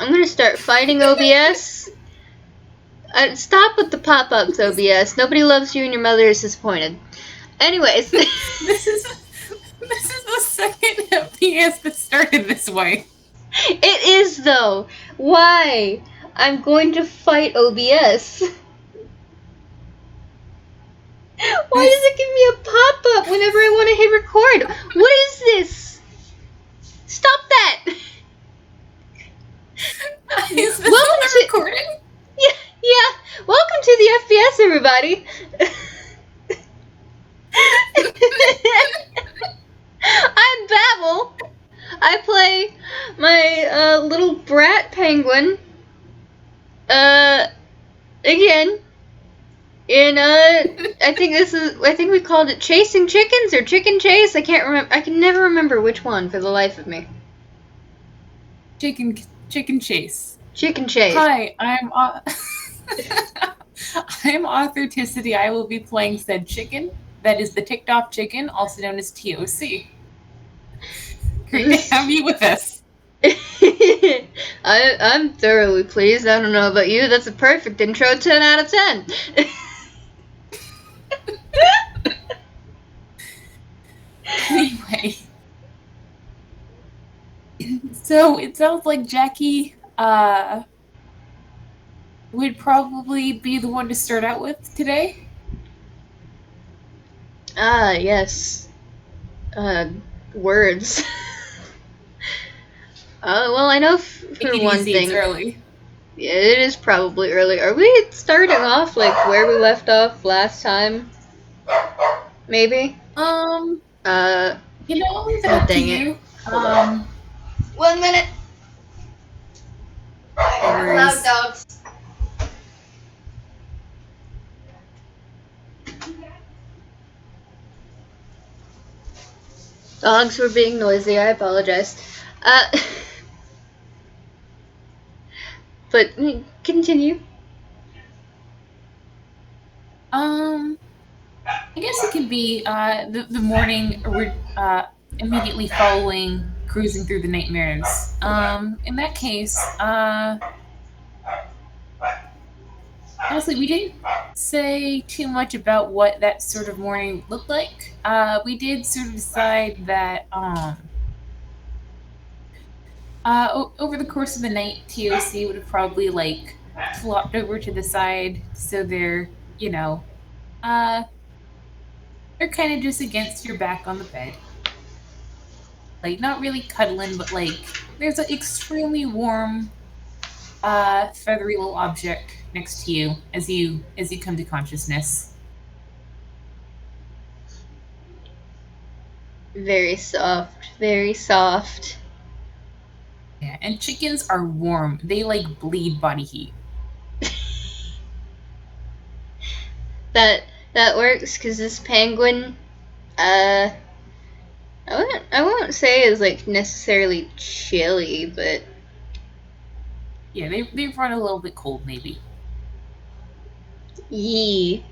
I'm gonna start fighting OBS. Stop with the pop-ups, OBS. Nobody loves you and your mother is disappointed. Anyways. This is the second FPS that started this way. It is, though. Why? I'm going to fight OBS. Why does it give me a pop-up whenever I want to hit record? What is this? Stop that! Is this welcome to recording? Yeah. Welcome to the FPS, everybody. I'm Babble. I play my little brat penguin. Again. And I think we called it Chasing Chickens or Chicken Chase. I can't remember. I can never remember which one for the life of me. Chicken Chase. Chicken Chase. Hi, I'm Authorticity. I will be playing said chicken. That is the ticked off chicken, also known as T.O.C. Great to have you with us. I'm thoroughly pleased. I don't know about you. That's a perfect intro. 10 out of 10. Anyway. So it sounds like Jackie would probably be the one to start out with today. Yes. Words. Well, I know for one thing. It's early. Yeah, it is probably early. Are we starting off like where we left off last time? Maybe. You know, I'll leave it up to you. 1 minute. Loud dogs. Dogs were being noisy. I apologize. But continue. I guess it could be the morning immediately following cruising through the nightmares. In that case, honestly, we didn't say too much about what that sort of morning looked like. We did sort of decide that over the course of the night, T.O.C. would have probably like flopped over to the side, so they're they're kind of just against your back on the bed. Like, not really cuddling, but like there's an extremely warm, feathery little object next to you as you come to consciousness. Very soft, very soft. Yeah, and chickens are warm. They like bleed body heat. That works because this penguin, I won't say is like necessarily chilly, but yeah, they run a little bit cold maybe. Yee.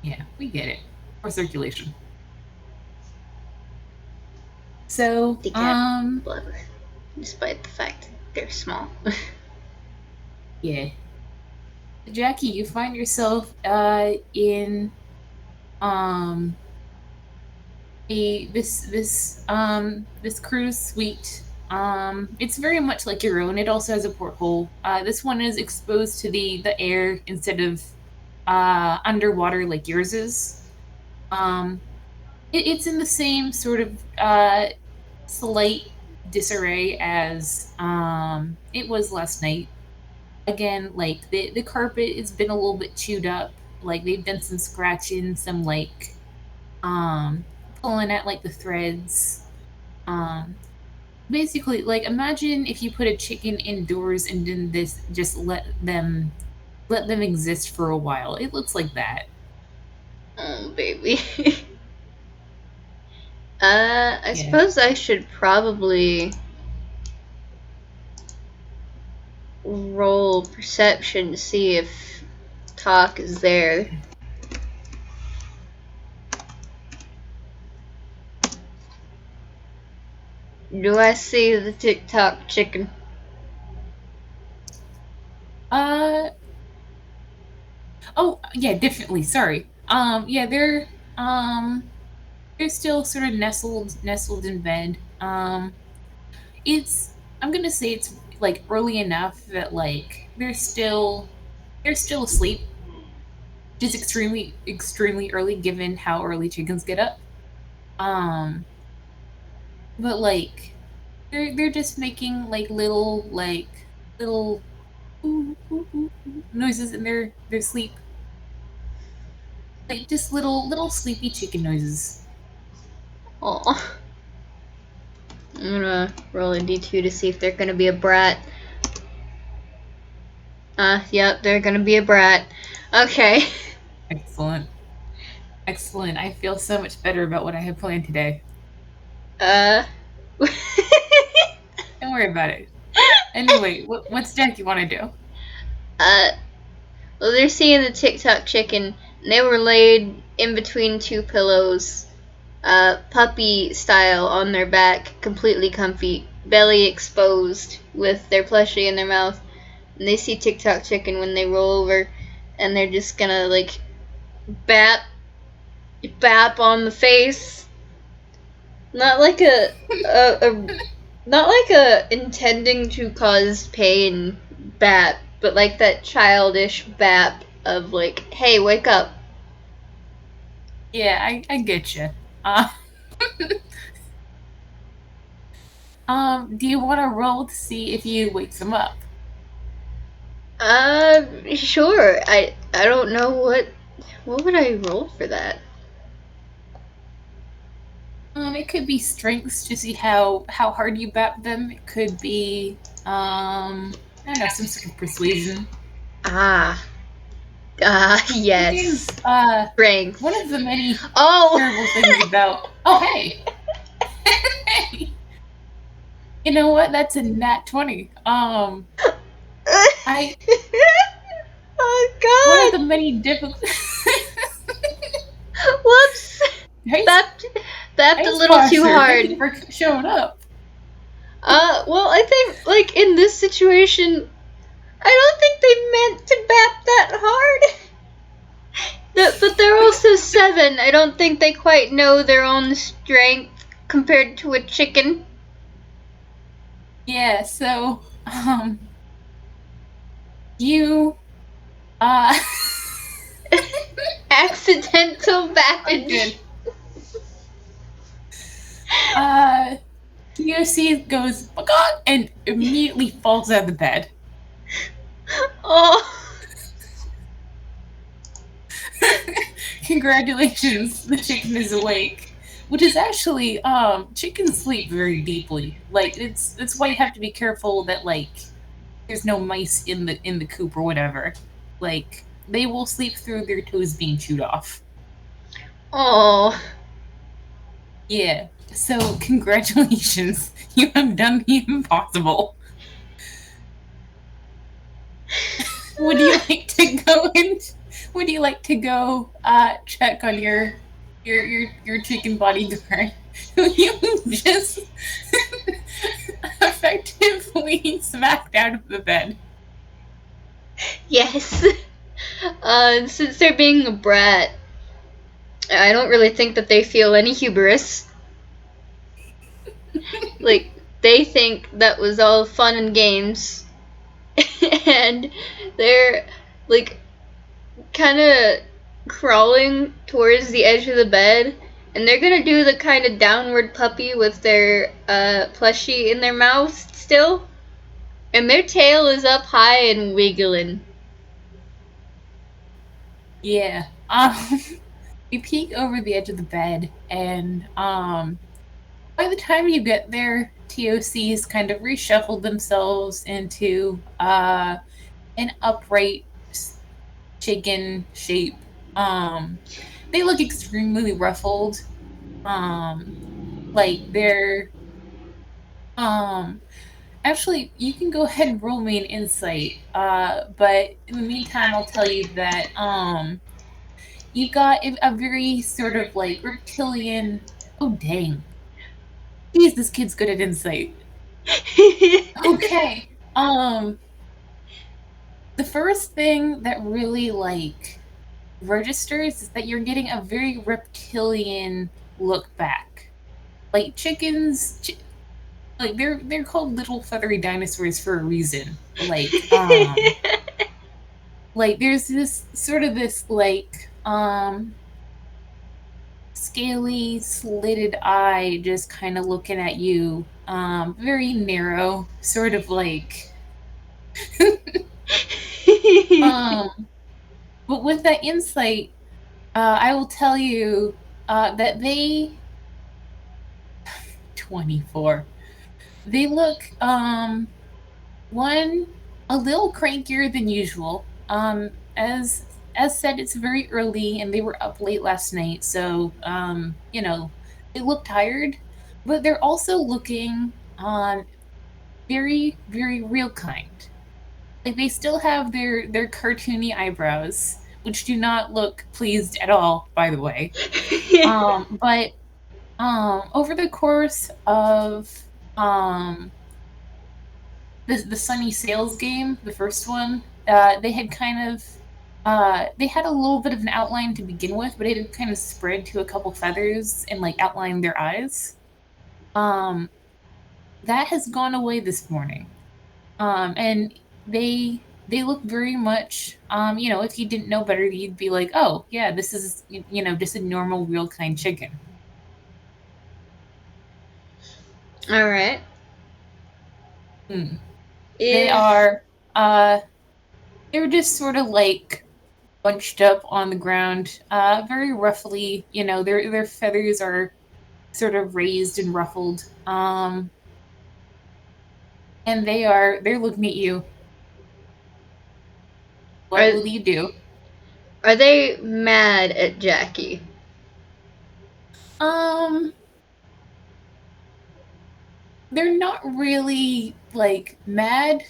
Yeah, we get it. For circulation. So, despite the fact that they're small. Yeah. Jackie, you find yourself in this cruise suite. It's very much like your own. It also has a porthole. This one is exposed to the air instead of underwater like yours is. It's in the same sort of slight disarray as it was last night. Again, like the carpet has been a little bit chewed up. Like they've done some scratching, some like pulling at like the threads. Basically, like imagine if you put a chicken indoors and then just let them exist for a while. It looks like that. Oh, baby. I suppose I should probably roll perception to see if Tock is there. Do I see the TikTok chicken? Uh oh yeah, definitely. Sorry. Yeah, they're still sort of nestled in bed. It's I'm gonna say it's like early enough that like they're still asleep. Just extremely early given how early chickens get up. Um, but like they're just making like little noises in their sleep, like just little sleepy chicken noises. Oh, I'm gonna roll a d2 to see if they're gonna be a brat. Yep, they're gonna be a brat. Okay. Excellent, excellent. I feel so much better about what I have planned today. Uh. Don't worry about it. Anyway, what's deck you want to do? uh. Well, they're seeing the TikTok chicken, and they were laid in between two pillows, puppy style on their back, completely comfy, belly exposed, with their plushie in their mouth. And they see TikTok chicken when they roll over, and they're just gonna like bap, bap on the face. Not like a not like a intending to cause pain bap, but like that childish bap of like, hey, wake up. Yeah, I get you. Uh, do you want to roll to see if you wake them up? Sure. I don't know what would I roll for that. It could be strengths to see how hard you bap them. It could be I don't know, some sort of persuasion. Ah, It yes. is Strength. one of the many Oh. terrible things about. Oh hey, hey, you know what? That's a nat 20. I One of Oh the many difficult. God. Whoops. Hey, Bapped a hey, little too Sparcer, thank you hard. for showing up. Well, I think like in this situation, I don't think they meant to bap that hard. But they're also 7. I don't think they quite know their own strength compared to a chicken. Yeah, so you uh Accidental I'm bappage. good. Uh T.O.C goes, "Oh God," and immediately falls out of the bed. Oh. Congratulations, the chicken is awake. Which is actually, chickens sleep very deeply. Like it's why you have to be careful that like there's no mice in the coop or whatever. Like they will sleep through their toes being chewed off. Oh. Yeah. So congratulations, you have done the impossible. Would you like to go and would you like to go check on your chicken bodyguard who you just effectively smacked out of the bed? Yes. Since they're being a brat, I don't really think that they feel any hubris. Like, they think that was all fun and games. And they're, like, kind of crawling towards the edge of the bed. And they're gonna do the kind of downward puppy with their plushie in their mouth still. And their tail is up high and wiggling. Yeah. You peek over the edge of the bed, and by the time you get there, TOC's kind of reshuffled themselves into an upright chicken shape. Um, they look extremely ruffled. Um, like they're um. Actually, you can go ahead and roll me an insight. But in the meantime, I'll tell you that you got a very sort of like reptilian. Oh dang! Jeez, this kid's good at insight. Okay. the first thing that really like registers is that you're getting a very reptilian look back. Like chickens, like they're called little feathery dinosaurs for a reason. Like there's this sort of this like scaly slitted eye just kind of looking at you, very narrow, sort of like um but with that insight, I will tell you that they 24. They look one a little crankier than usual. As said, it's very early and they were up late last night, so they look tired, but they're also looking very very real kind. Like they still have their cartoony eyebrows, which do not look pleased at all, by the way. But over the course of um the Sunny Sales game, the first one, they had kind of they had a little bit of an outline to begin with, but it had kind of spread to a couple feathers and like outlined their eyes. Um, that has gone away this morning, and they look very much. If you didn't know better, you'd be like, oh yeah, this is just a normal real kind chicken. All right. Hmm. They If are they're just sort of like bunched up on the ground, very roughly. Their feathers are sort of raised and ruffled, and they're looking at you. What are will you do? are they mad at Jackie? Um, they're not really like mad.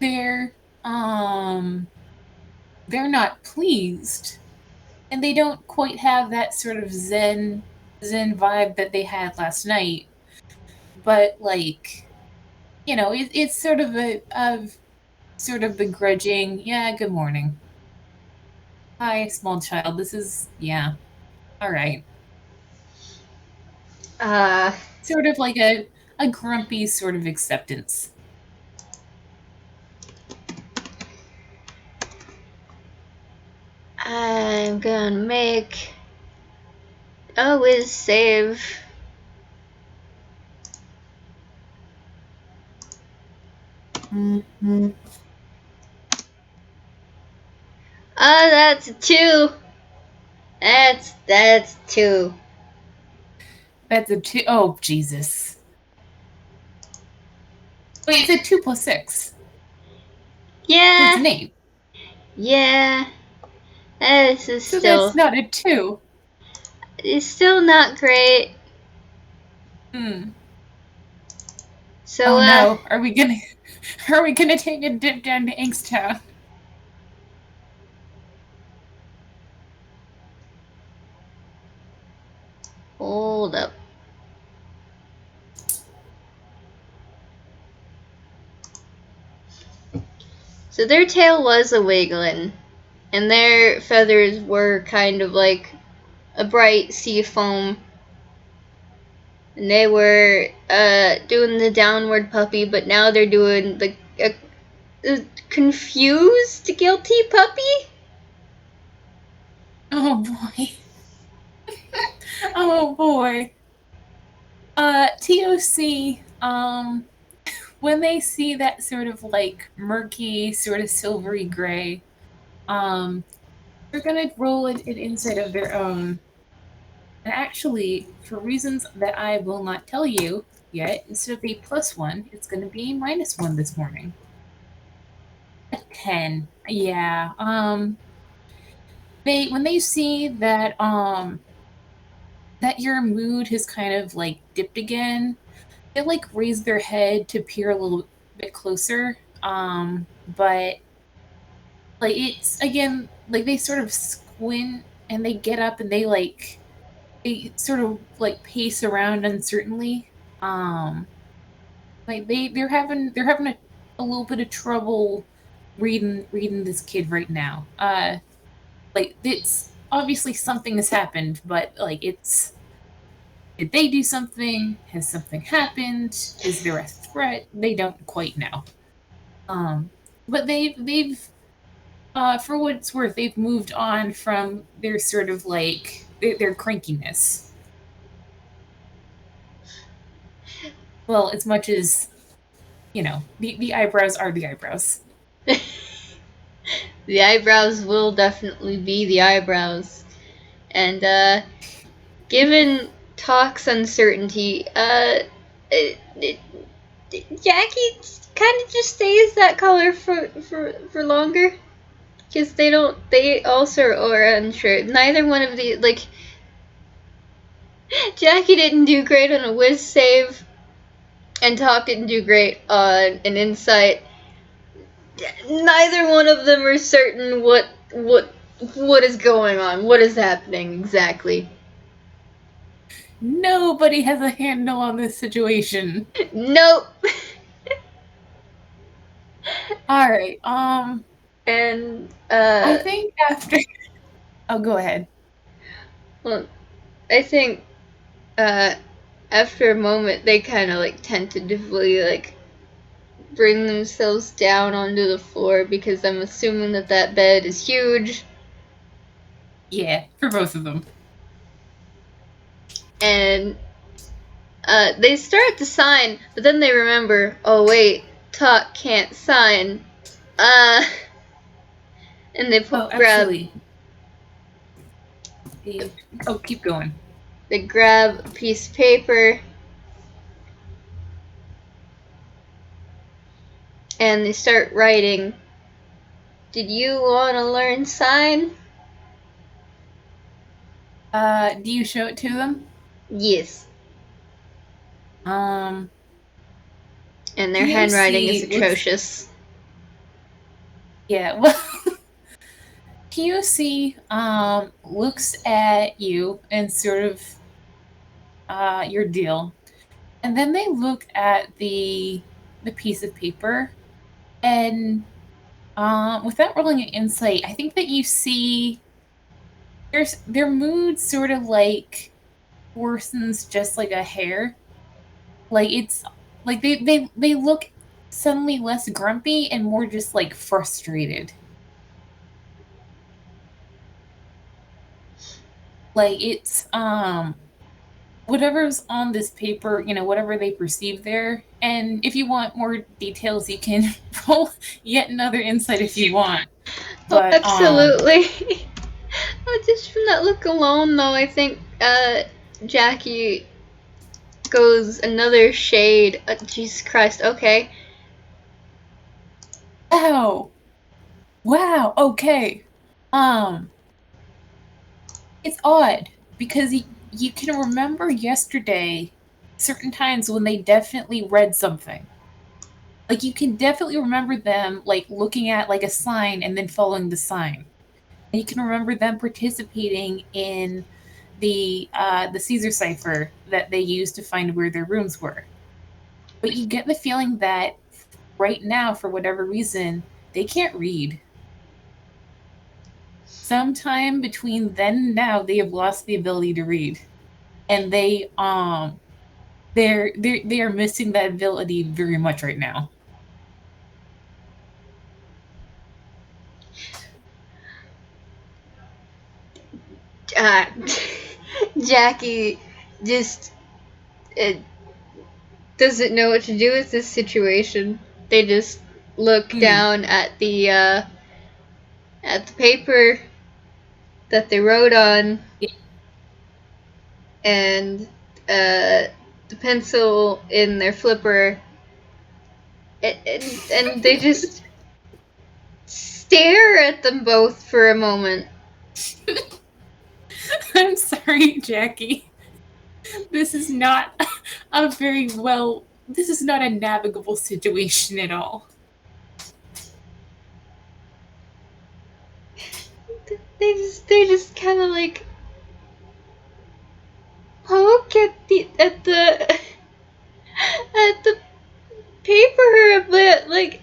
They're um, they're not pleased, and they don't quite have that sort of zen vibe that they had last night. But like, it's sort of a sort of begrudging, yeah, good morning. Hi, small child. This is, yeah, all right. Uh, Sort of like a grumpy sort of acceptance. I'm gonna make a whiz save. Mm-hmm. That's a 2. That's 2. That's a two. Oh, Jesus. Wait, it's a 2 plus 6. So it's Yeah, an 8. yeah. This is So that's not a 2. it's still not great. Hmm. So Oh no. Are we gonna take a dip down to Angstown? hold up. So their tail was a wiggling, and their feathers were kind of like a bright sea foam. And they were doing the downward puppy, but now they're doing the confused guilty puppy. Oh boy. Oh boy. T.O.C. When they see that sort of like murky, sort of silvery gray, um, they're gonna roll an insight of their own. And actually, for reasons that I will not tell you yet, instead of a +1, it's gonna be a -1 this morning. A 10. Yeah. They when they see that your mood has kind of like dipped again, they like raise their head to peer a little bit closer. But like it's again like they sort of squint and they get up and they sort of like pace around uncertainly. Like they're having a little bit of trouble reading this kid right now. Like it's obviously something has happened, but like it's did they do something? Has something happened? Is there a threat? They don't quite know. But they've for what it's worth, they've moved on from their sort of like their crankiness. Well, as much as the eyebrows are the eyebrows. The eyebrows will definitely be the eyebrows. And given Tock's uncertainty, Jackie kind of just stays that color for longer. Because they also are unsure. Neither one of the, like, Jackie didn't do great on a whiz save, and Tock didn't do great on an insight. Neither one of them are certain what is going on, what is happening exactly. Nobody has a handle on this situation. Nope. All right. And I think after. Oh, go ahead. well, I think after a moment they kind of like tentatively like bring themselves down onto the floor because I'm assuming that bed is huge. Yeah, for both of them. And they start to sign, but then they remember, oh wait, Tock can't sign. Uh, and they grab Absolutely. Oh, keep going. they grab a piece of paper and they start writing. Did you want to learn sign? Do you show it to them? Yes. Um, And their handwriting is T.O.C. looks. atrocious. Yeah, well, T.O.C. looks at you and sort of your deal, and then they look at the piece of paper, and without rolling an insight, I think that you see their mood sort of like worsens just like a hair. Like it's like they look suddenly less grumpy and more just like frustrated. Like it's whatever's on this paper, whatever they perceive there. And if you want more details, you can roll yet another insight if you want. Oh, But absolutely. Just from that look alone, though, I think Jackie goes another shade. Jesus Christ. Okay. wow, okay. Um it's odd because you can remember yesterday certain times when they definitely read something. Like you can definitely remember them like looking at like a sign and then following the sign. And you can remember them participating in the Caesar cipher that they used to find where their rooms were. But you get the feeling that right now, for whatever reason, they can't read. Sometime between then and now, they have lost the ability to read, and they are missing that ability very much right now. Uh, Jackie just uh, doesn't know what to do with this situation. They just look Mm. down at the paper that they wrote on, Yeah. and the pencil in their flipper, and they just stare at them both for a moment. I'm sorry, Jackie. This is not a very well. This is not a navigable situation at all. They just kind of like poke at the paper a bit, like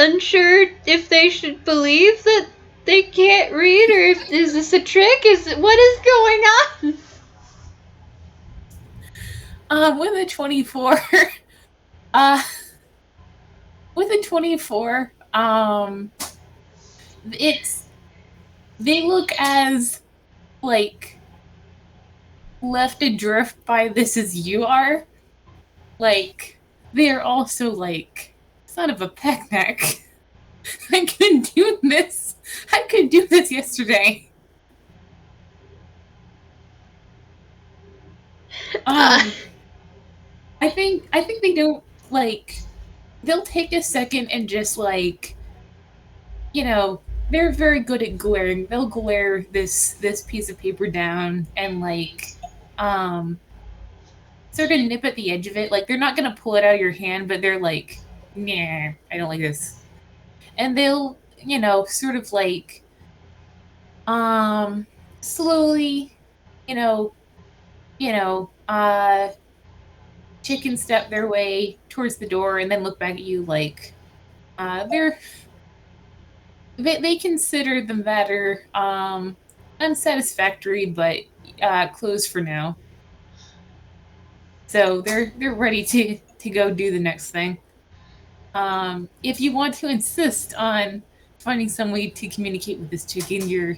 unsure if they should believe that they can't read, or if is this a trick? What is going on? With a 24, with a 24, they look as like left adrift by this as you are. Like, they're also like, son of a peckneck. I couldn't do this. I could do this yesterday. I think they don't like. They'll take a second and just like, they're very good at glaring. They'll glare this piece of paper down and like, sort of nip at the edge of it. Like they're not gonna pull it out of your hand, but they're like, nah, I don't like this. And they'll, sort of like, slowly, you know, chicken step their way towards the door and then look back at you like, they consider the matter unsatisfactory, but closed for now. So they're ready to go do the next thing. If you want to insist on finding some way to communicate with this chicken, you're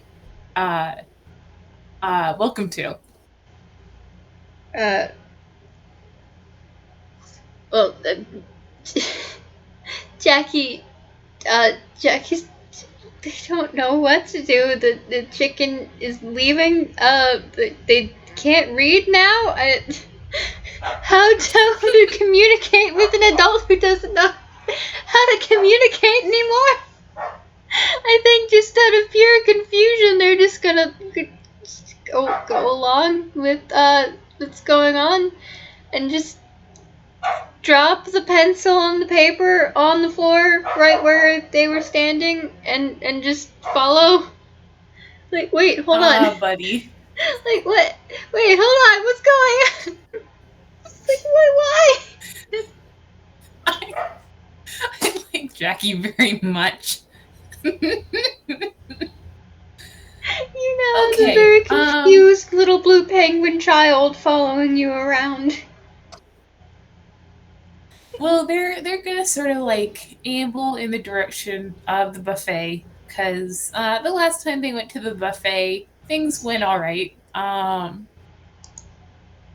welcome to. Well, Jackie's, they don't know what to do. The chicken is leaving. They can't read now. How to communicate with an adult who doesn't know how to communicate anymore? I think just out of pure confusion, they're just gonna go along with what's going on, and just drop the pencil on the paper on the floor right where they were standing, and just follow. Like, wait, hold on, buddy. Like, what? Wait, hold on, what's going on? Like, why? I like Jackie very much. It's a very confused little blue penguin child following you around. Well, they're gonna sort of like amble in the direction of the buffet because the last time they went to the buffet, things went all right.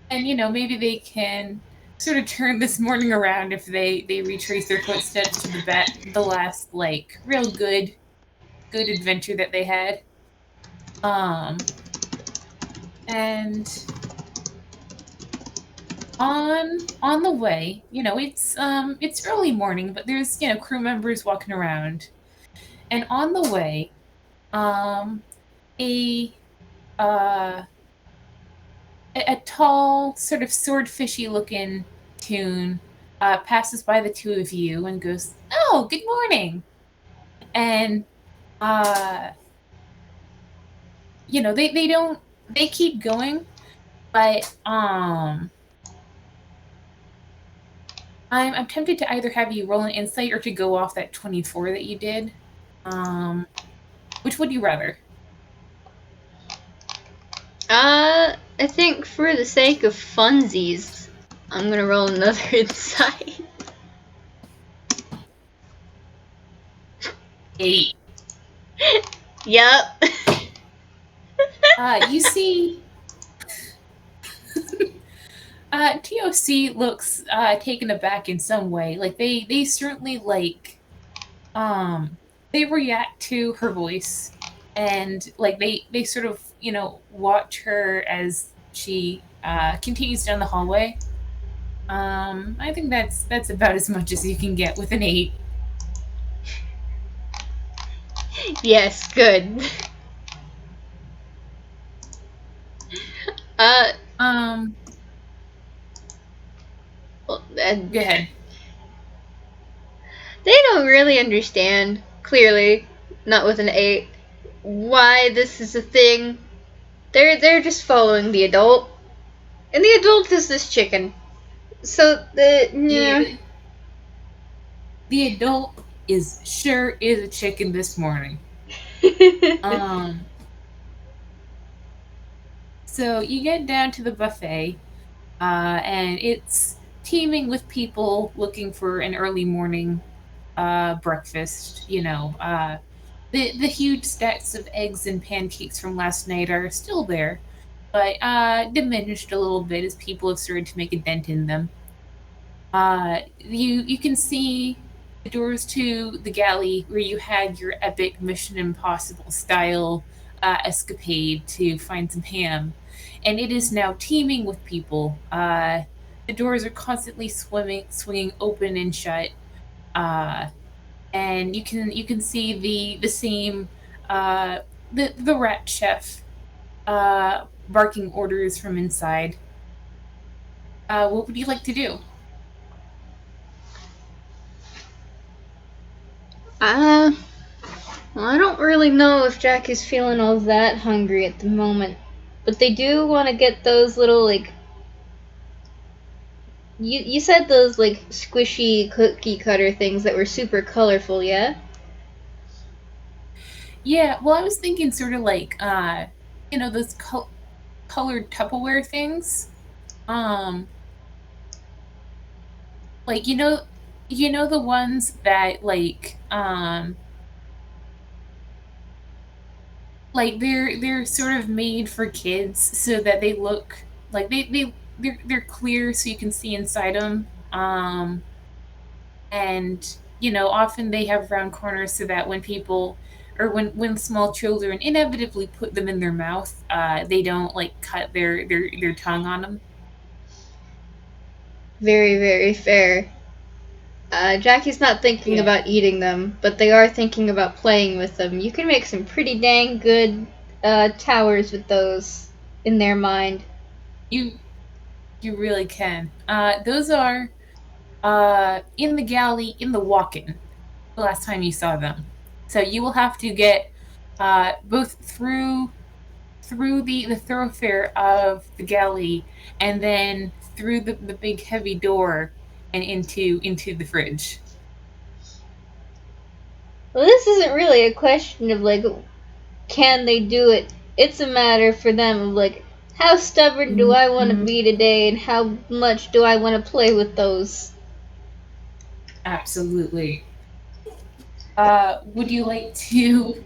And maybe they can sort of turn this morning around if they retrace their footsteps to the last like real good adventure that they had. And on the way, it's early morning, but there's crew members walking around, and on the way, a tall, sort of swordfishy looking tune passes by the two of you and goes, "Oh, good morning," and they keep going, but I'm tempted to either have you roll an insight or to go off that 24 that you did. Which would you rather? I think for the sake of funsies, I'm gonna roll another insight. 8. Yep. You see, T.O.C. looks taken aback in some way. Like they certainly like, they react to her voice, and like they sort of watch her as she continues down the hallway. I think that's about as much as you can get with an 8. Yes, good. Well, go ahead. They don't really understand, clearly, not with an 8, why this is a thing. They're just following the adult, and the adult is this chicken. So the adult is a chicken this morning. Um, so you get down to the buffet, and it's teeming with people looking for an early morning breakfast. The huge stacks of eggs and pancakes from last night are still there, but diminished a little bit as people have started to make a dent in them. You can see the doors to the galley where you had your epic Mission Impossible style escapade to find some ham, and it is now teeming with people. The doors are constantly swinging open and shut, uh, and you can see the same uh, the rat chef barking orders from inside. What would you like to do? uh, well, I don't really know if Jack is feeling all that hungry at the moment. But they do want to get those little, like, you said those, like, squishy cookie cutter things that were super colorful, yeah? Yeah, well, I was thinking sort of like, those colored Tupperware things. Um, like the ones that like they're sort of made for kids so that they look like they're clear so you can see inside them. And often they have round corners so that when people or when small children inevitably put them in their mouth, they don't like cut their tongue on them. Very, very fair. Jackie's not thinking Yeah, about eating them, but they are thinking about playing with them. You can make some pretty dang good towers with those in their mind. you you really can. Those are in the galley in the walk-in. The last time you saw them, so you will have to get both through the thoroughfare of the galley and then through the big heavy door and into the fridge. Well, this isn't really a question of, like, can they do it? It's a matter for them of, like, how stubborn do I want to be today and how much do I want to play with those? Absolutely. Would you like to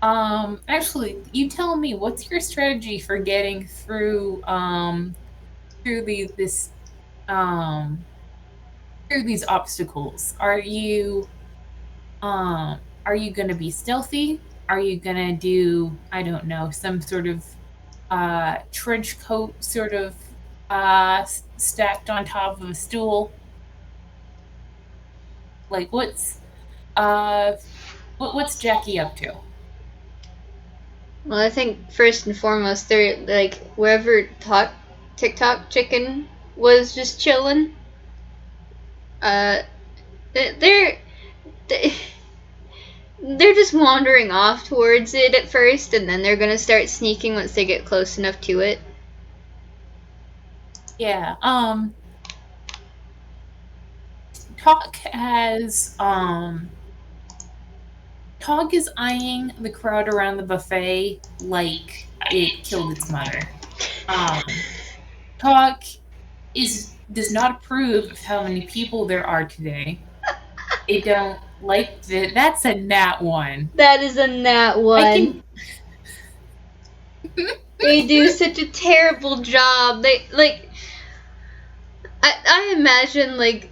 actually you tell me what's your strategy for getting through um these obstacles? Are you going to be stealthy? Are you going to do, I don't know, some sort of trench coat sort of stacked on top of a stool? Like uh what's Jackie up to? Well, I think first and foremost, they're like wherever Tock TikTok chicken was just chilling. Uh, they're they're just wandering off towards it at first, and then they're gonna start sneaking once they get close enough to it. Yeah. Tock has Tock is eyeing the crowd around the buffet like it killed its mother. Um Tock is does not approve of how many people there are today. They don't like that's a nat one. That is a nat I one. can They do such a terrible job. They like I imagine like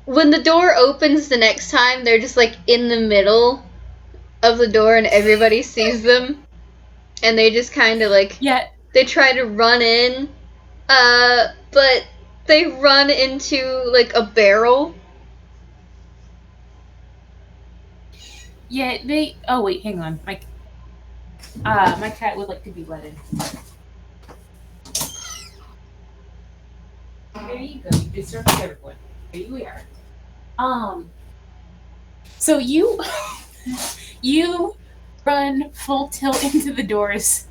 when the door opens the next time, they're just like in the middle of the door and everybody sees them, and they just kind of like yeah, they try to run in, but they run into like a barrel. yeah, they oh wait, hang on. My cat would like to be let in. There you go. You deserve everyone. There you are. Um so you you run full tilt into the doors.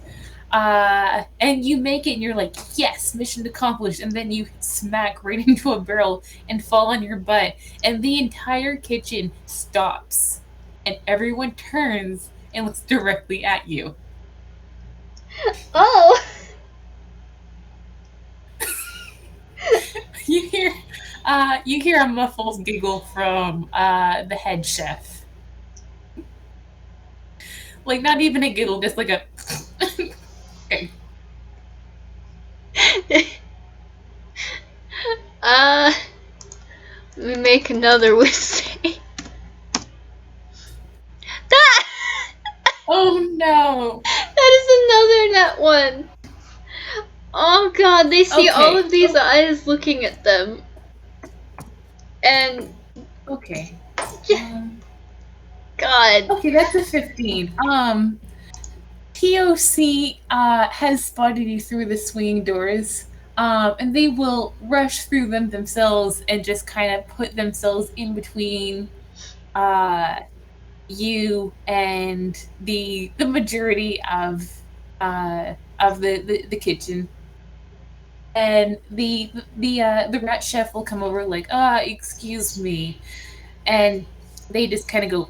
And you make it, and you're like, yes, mission accomplished. And then you smack right into a barrel and fall on your butt, and the entire kitchen stops, and everyone turns and looks directly at you. Oh! You hear a muffled giggle from the head chef. Like, not even a giggle, just like a. Okay. Let me make another mistake. That! Oh no! That is another net one. Oh god, they see all Okay. of these eyes looking at them. And. Okay. God. Okay, that's a 15. T.O.C. Has spotted you through the swinging doors, and they will rush through them themselves and just kind of put themselves in between uh, you and the majority of the kitchen. And the rat chef will come over like, excuse me, and they just kind of go.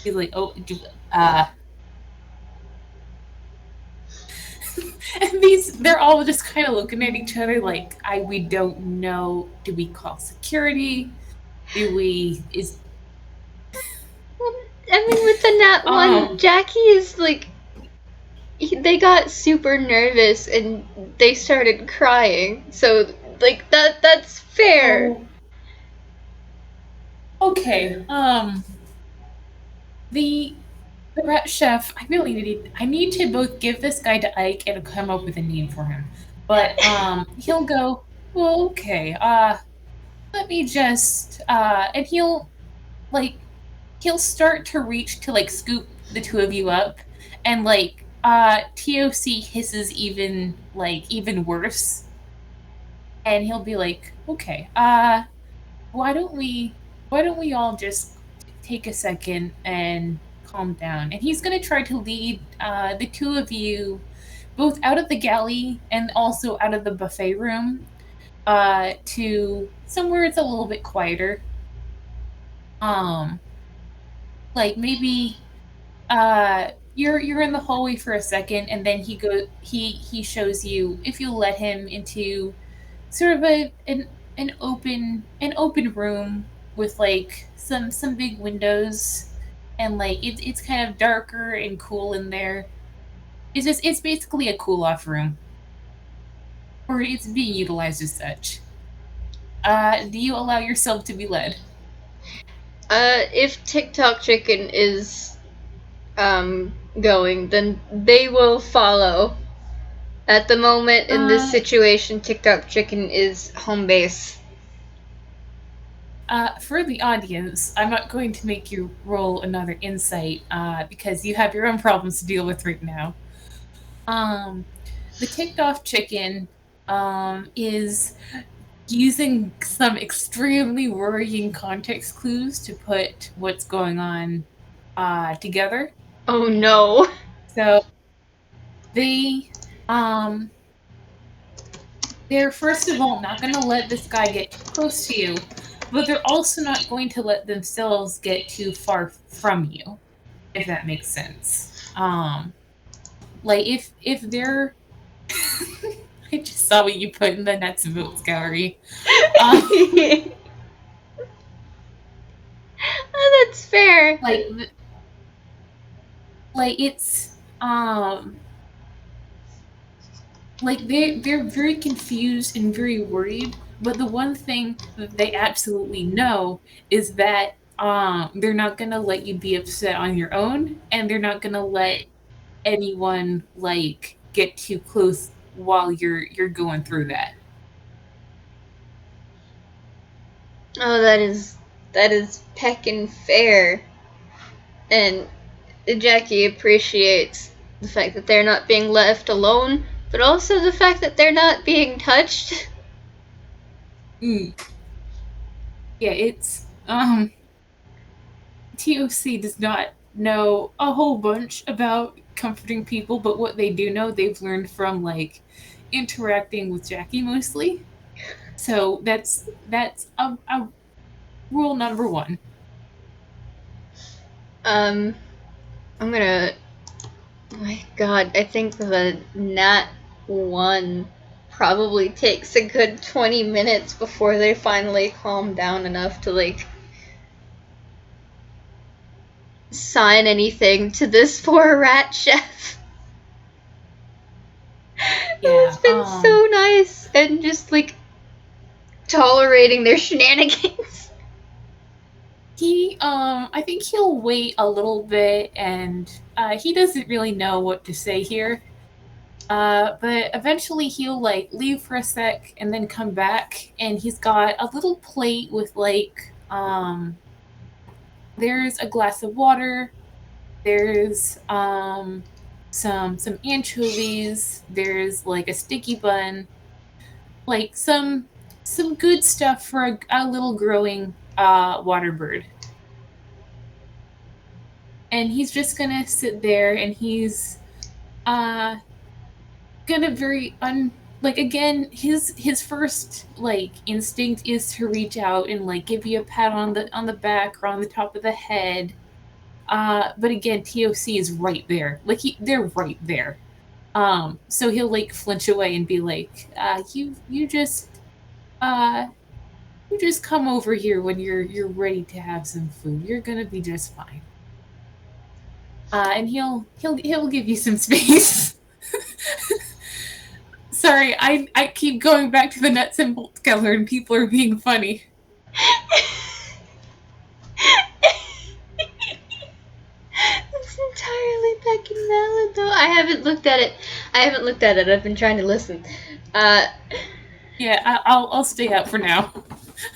He's like, oh, and they're all just kind of looking at each other like, we don't know. Do we call security? Do we, I mean, with the nat one, Jackie is like. They got super nervous and they started crying. So, like, that's fair. Okay, the rat chef, I need to both give this guy to Ike and come up with a name for him. But he'll go, well, okay, let me just and he'll start to reach to like scoop the two of you up, and like T.O.C. hisses even worse, and he'll be like, okay, why don't we all just take a second and calm down. And he's going to try to lead the two of you both out of the galley and also out of the buffet room to somewhere it's a little bit quieter. Like maybe you're in the hallway for a second, and then he shows you, if you let him, into sort of an open room with like some big windows, and like it's kind of darker and cool in there. It's basically a cool off room, or it's being utilized as such. Do you allow yourself to be led? If TikTok Chicken is going, then they will follow. At the moment in this situation, TikTok Chicken is home base. For the audience, I'm not going to make you roll another insight because you have your own problems to deal with right now. The ticked off chicken is using some extremely worrying context clues to put what's going on together. Oh no. So they they're first of all not going to let this guy get too close to you, but they're also not going to let themselves get too far from you, if that makes sense. Like if they're I just saw what you put in the nuts and bolts gallery. Oh, that's fair. Like it's like they're very confused and very worried, but the one thing that they absolutely know is that they're not gonna let you be upset on your own, and they're not gonna let anyone like get too close while you're going through that. Oh, that is peckin' fair. And Jackie appreciates the fact that they're not being left alone, but also the fact that they're not being touched. Yeah, it's T.O.C. does not know a whole bunch about comforting people, but what they do know, they've learned from like interacting with Jackie mostly. So that's a rule number one. I'm gonna. My God, I think the nat one probably takes a good 20 minutes before they finally calm down enough to like sign anything to this poor rat chef. Who's Yeah. been so nice and just like tolerating their shenanigans. I think he'll wait a little bit, and he doesn't really know what to say here. But eventually he'll like leave for a sec and then come back, and he's got a little plate with like there's a glass of water, there's some anchovies, there's like a sticky bun, like some good stuff for a little growing water bird. And he's just gonna sit there, and he's uh gonna very like again his first like instinct is to reach out and like give you a pat on the back or on the top of the head. But again, T.O.C is right there, like they're right there. So he'll like flinch away and be like, uh you just come over here when you're ready to have some food. You're gonna be just fine. And he'll give you some space. Sorry, I keep going back to the nuts and bolts color, and people are being funny. It's entirely back and valid though. I haven't looked at it. I've been trying to listen. Yeah, I'll stay out for now.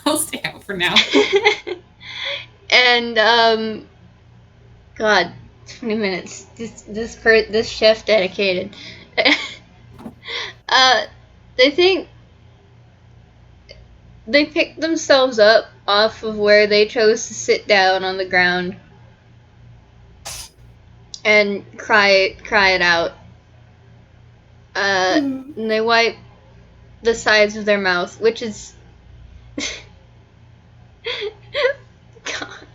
I'll stay out for now. And God, 20 minutes. This chef dedicated. uh, they think they picked themselves up off of where they chose to sit down on the ground and cry it out. And they wipe the sides of their mouth, which is God.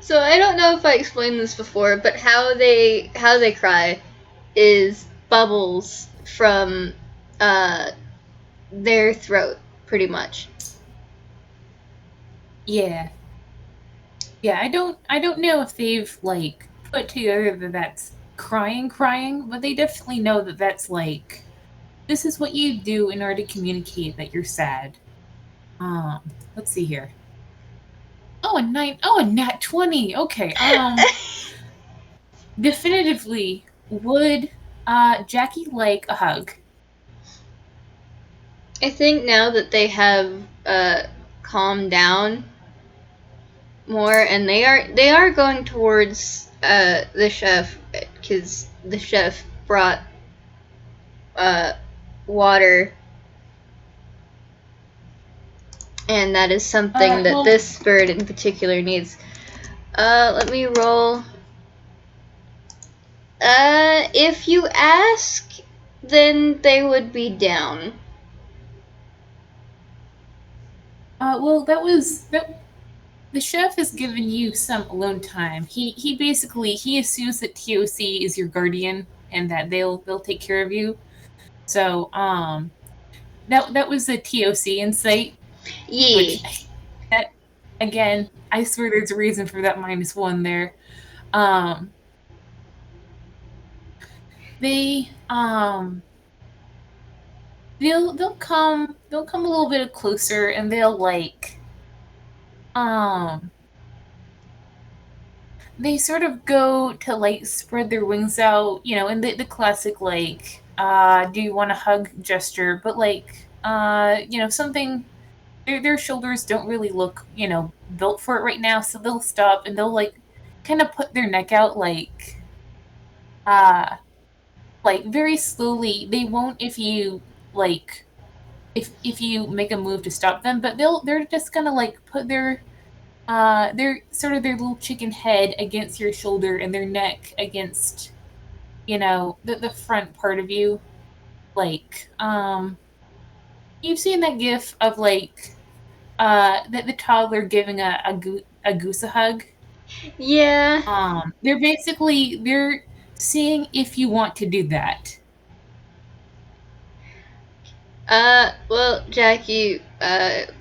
So I don't know if I explained this before, but how they cry is bubbles from their throat, pretty much. Yeah. Yeah, I don't know if they've like put together that that's crying, but they definitely know that that's like this is what you do in order to communicate that you're sad. Let's see here. Oh, a nine. Oh, a nat 20. Okay. Definitively, would Jackie like a hug? I think now that they have calmed down more, and they are going towards the chef because the chef brought water, and that is something that Well, this bird in particular needs. Let me roll. If you ask, then they would be down. well, that was that. The chef has given you some alone time. He basically he assumes that T.O.C is your guardian and that they'll take care of you. So that was the T.O.C insight, Yeah. which that again I swear there's a reason for that -1 there. Um, they they'll come a little bit closer, and they'll like um they sort of go to like spread their wings out, you know, in the classic like do you want a hug gesture, but like you know, something their shoulders don't really look, you know, built for it right now, so they'll stop and they'll like kind of put their neck out uh like very slowly. They won't if you like if you make a move to stop them, but they're just gonna like put their Their sort of their little chicken head against your shoulder and their neck against, the front part of you. Like, you've seen that gif of like the toddler giving a goose a hug. Yeah. They're seeing if you want to do that. Well, Jackie,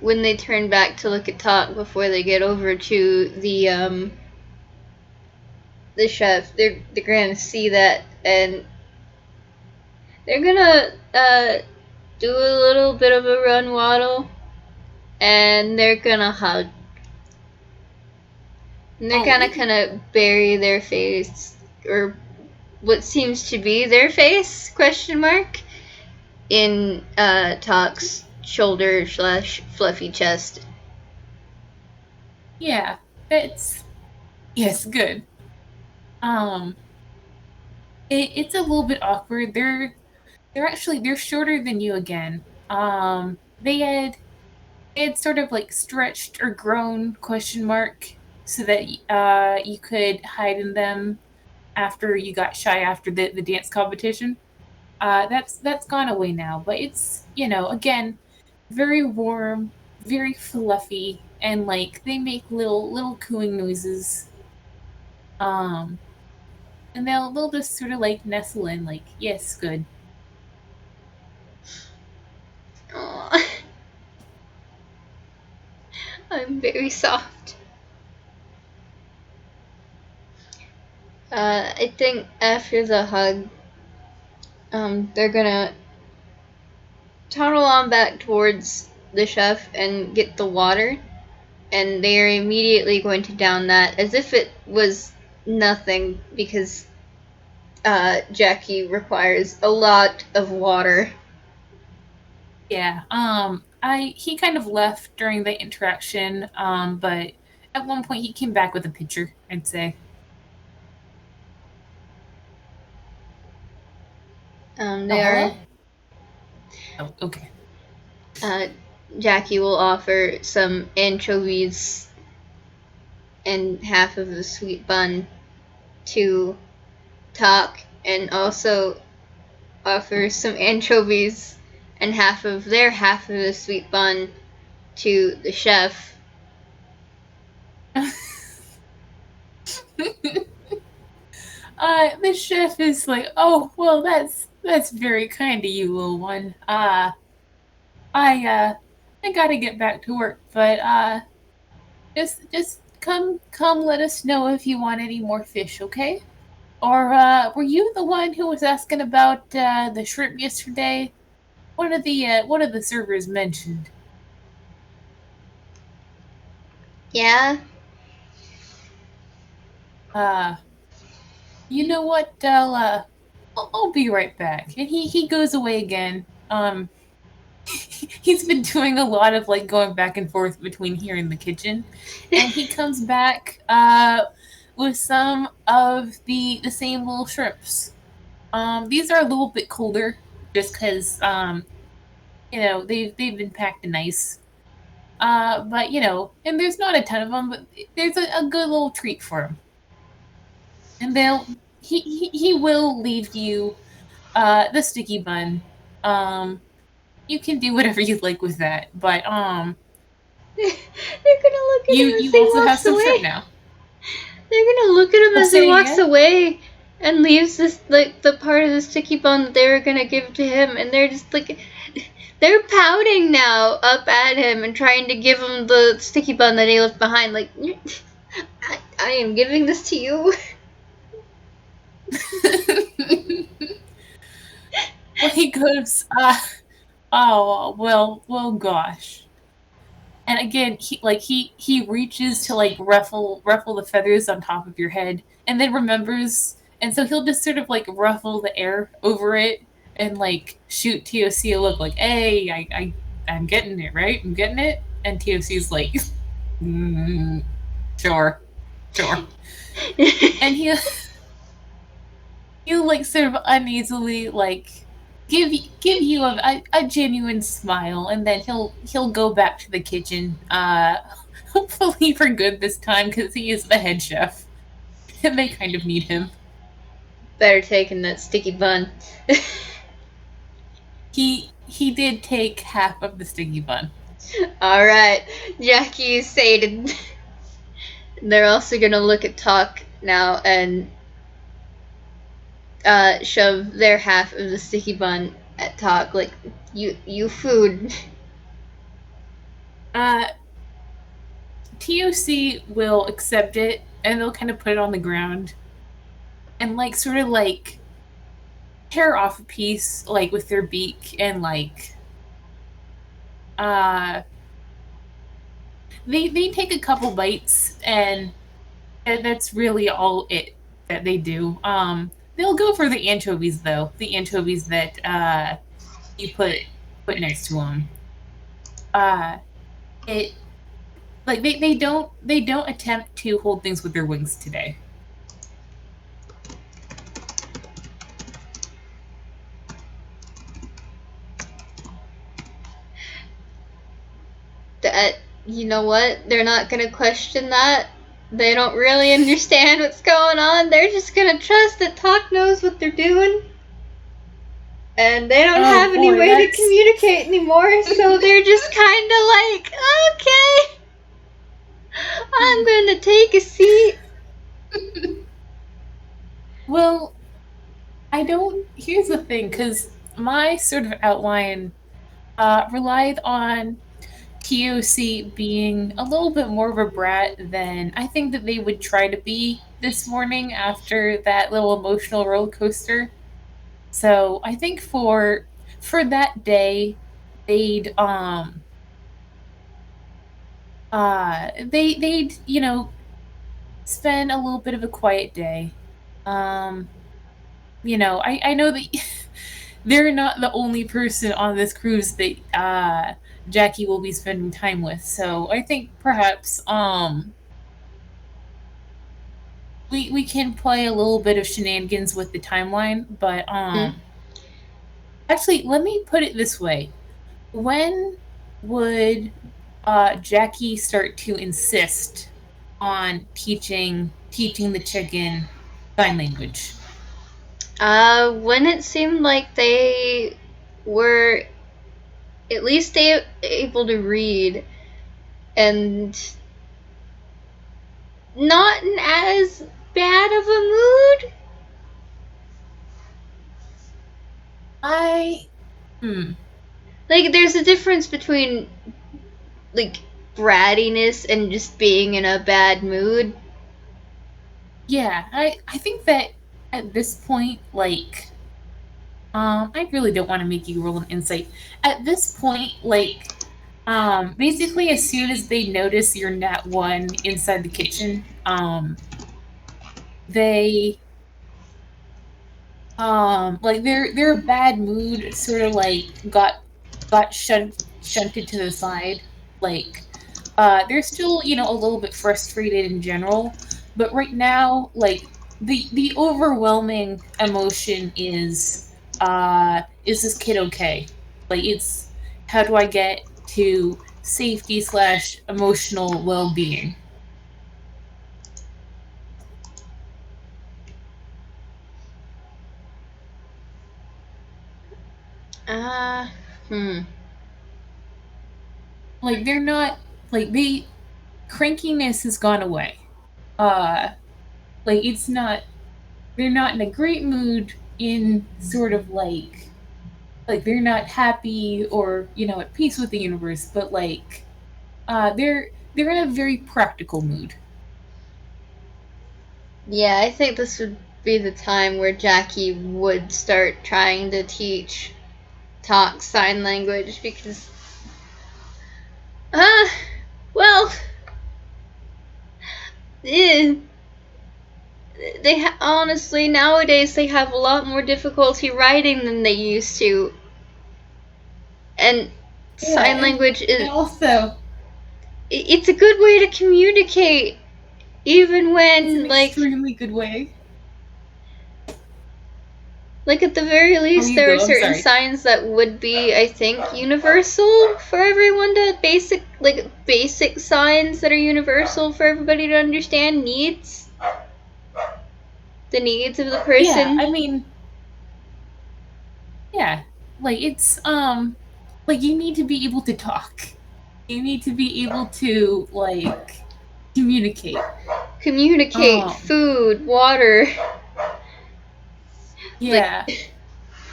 when they turn back to look at Tock before they get over to the chef, they're gonna see that, and they're gonna, do a little bit of a run waddle, and they're gonna hug. And they're Oh, gonna bury their face, or what seems to be their face, question mark, in, Tock's shoulder slash fluffy chest. yeah. That's yes, good. Um, it's a little bit awkward. They're shorter than you again. They had sort of like stretched or grown question mark so that you could hide in them after you got shy after the dance competition. That's gone away now, but it's again very warm, very fluffy, and like they make little cooing noises. Um, and they'll just sort of like nestle in, like yes, good. Aww. I'm very soft. I think after the hug, they're gonna tunnel on back towards the chef and get the water, and they are immediately going to down that as if it was nothing, because Jackie requires a lot of water. Yeah. I he kind of left during the interaction, but at one point he came back with a pitcher, I'd say. Oh, They are. hello? Oh, okay. Uh, Jackie will offer some anchovies and half of the sweet bun to Tock, and also offers some anchovies and half of the sweet bun to the chef. The chef is like, oh, well, that's very kind of you, little one. I gotta get back to work, but just come, let us know if you want any more fish, okay? Or were you the one who was asking about the shrimp yesterday? One of the servers mentioned. Yeah? Uh, you know what? I'll be right back. And he goes away again. He's been doing a lot of like going back and forth between here and the kitchen, and he comes back with some of the same little shrimps. These are a little bit colder, just because they've been packed in ice. But and there's not a ton of them, but there's a good little treat for him. And he will leave you the sticky bun. You can do whatever you like with that, but They're gonna look at him as you he also have walks some shrimp away. now. They're gonna look at him Oh, as he say it walks again. away and leaves this, like, the part of the sticky bun that they were gonna give to him, and they're just like, they're pouting now up at him and trying to give him the sticky bun that he left behind. Like, I am giving this to you. Well, he goes, oh well, gosh. And again, he reaches to like ruffle the feathers on top of your head, and then remembers, and so he'll just sort of like ruffle the air over it and like shoot T.O.C a look like, hey, I'm getting it right, I'm getting it, and T.O.C's like, mm, sure, sure, and he'll like sort of uneasily like give you a genuine smile, and then he'll go back to the kitchen, hopefully for good this time, because he is the head chef. And they kind of need him. Better taking that sticky bun. He did take half of the sticky bun. Alright, Jackie is sated. They're also gonna look at Tock now and shove their half of the sticky bun at Tock, like, you food. T.O.C will accept it, and they'll kind of put it on the ground, and like sort of like tear off a piece, like with their beak, and like they take a couple bites, and that's really all it that they do. They'll go for the anchovies though, the anchovies that you put next to them. It like they don't attempt to hold things with their wings today. That, you know what? They're not gonna question that. They don't really understand what's going on. They're just gonna trust that Tock knows what they're doing. And they don't have any way to communicate anymore, so they're just kind of like, okay, I'm gonna take a seat. Well, I don't. Here's the thing, because my sort of outline relied on T.O.C being a little bit more of a brat than I think that they would try to be this morning after that little emotional roller coaster. So I think for that day, they'd they'd spend a little bit of a quiet day. Um, I know that they're not the only person on this cruise that Jackie will be spending time with. So I think perhaps we can play a little bit of shenanigans with the timeline, but actually let me put it this way. When would Jackie start to insist on teaching the chicken sign language? When it seemed like they were at least able to read and not in as bad of a mood. Like, there's a difference between, like, brattiness and just being in a bad mood. Yeah, I think that at this point, like, I really don't want to make you roll an insight. At this point, like, basically as soon as they notice you're nat one inside the kitchen, they like their bad mood sort of like got shunted to the side. Like they're still, a little bit frustrated in general, but right now, like the overwhelming emotion is this kid okay? Like it's how do I get to safety slash emotional well being? Uh, hmm. Like they're not like they crankiness has gone away. Uh like it's not they're not in a great mood in sort of like they're not happy or at peace with the universe, but like they're in a very practical mood. Yeah, I think this would be the time where Jackie would start trying to teach Tock sign language because, uh, well, eh, honestly nowadays they have a lot more difficulty writing than they used to, and Yeah, sign language and is also it's a good way to communicate, even it's an when extremely good way. Like, at the very least, you there go, are I'm certain sorry. signs that would be, I think, universal for everyone to basic signs that are universal for everybody to understand. The needs of the Yeah, person. I mean, yeah, like it's like you need to be able to talk. You need to be able to like communicate. Communicate, Um, food, water, like, yeah.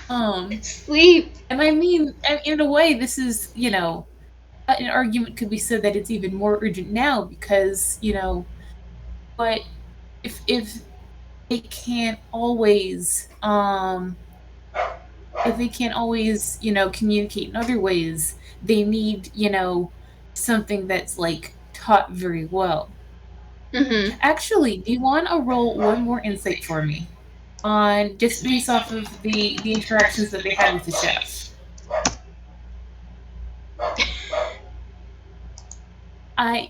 Um, sleep. and I mean, in a way, this is, an argument could be said that it's even more urgent now because, but if they can't always, if they can't always, communicate in other ways, they need, something that's like taught very well. Mm-hmm. Actually, do you want to roll one more insight for me on just based off of the interactions that they had with the chef?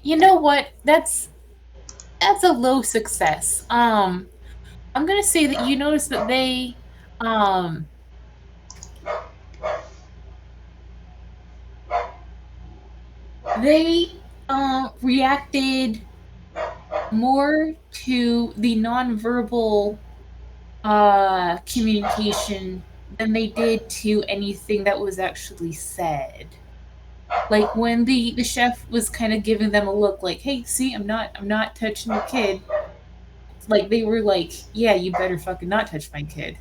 You know what? That's a low success. I'm gonna say that you notice that um, they, reacted more to the nonverbal communication than they did to anything that was actually said. Like when the chef was kind of giving them a look like, "Hey, see, I'm not touching your kid." Like they were like, "Yeah, you better fucking not touch my kid."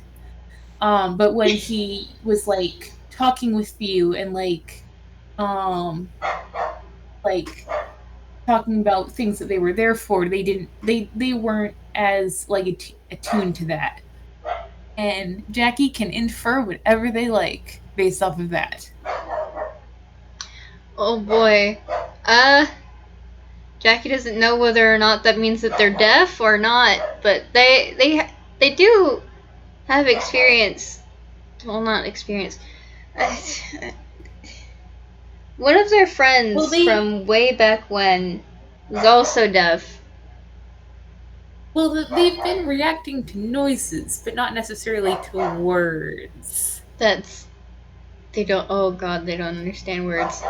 But when he was like talking with you and um like talking about things that they were there for, they weren't as like attuned to that. And Jackie can infer whatever they like based off of that. Oh boy. Uh, Jackie doesn't know whether or not that means that they're deaf or not, but they do have experience. Well, not experience. One of their Well, friends they from way back when was also deaf. they've been reacting to noises, but not necessarily to words. That's they don't. Oh God, they don't understand words.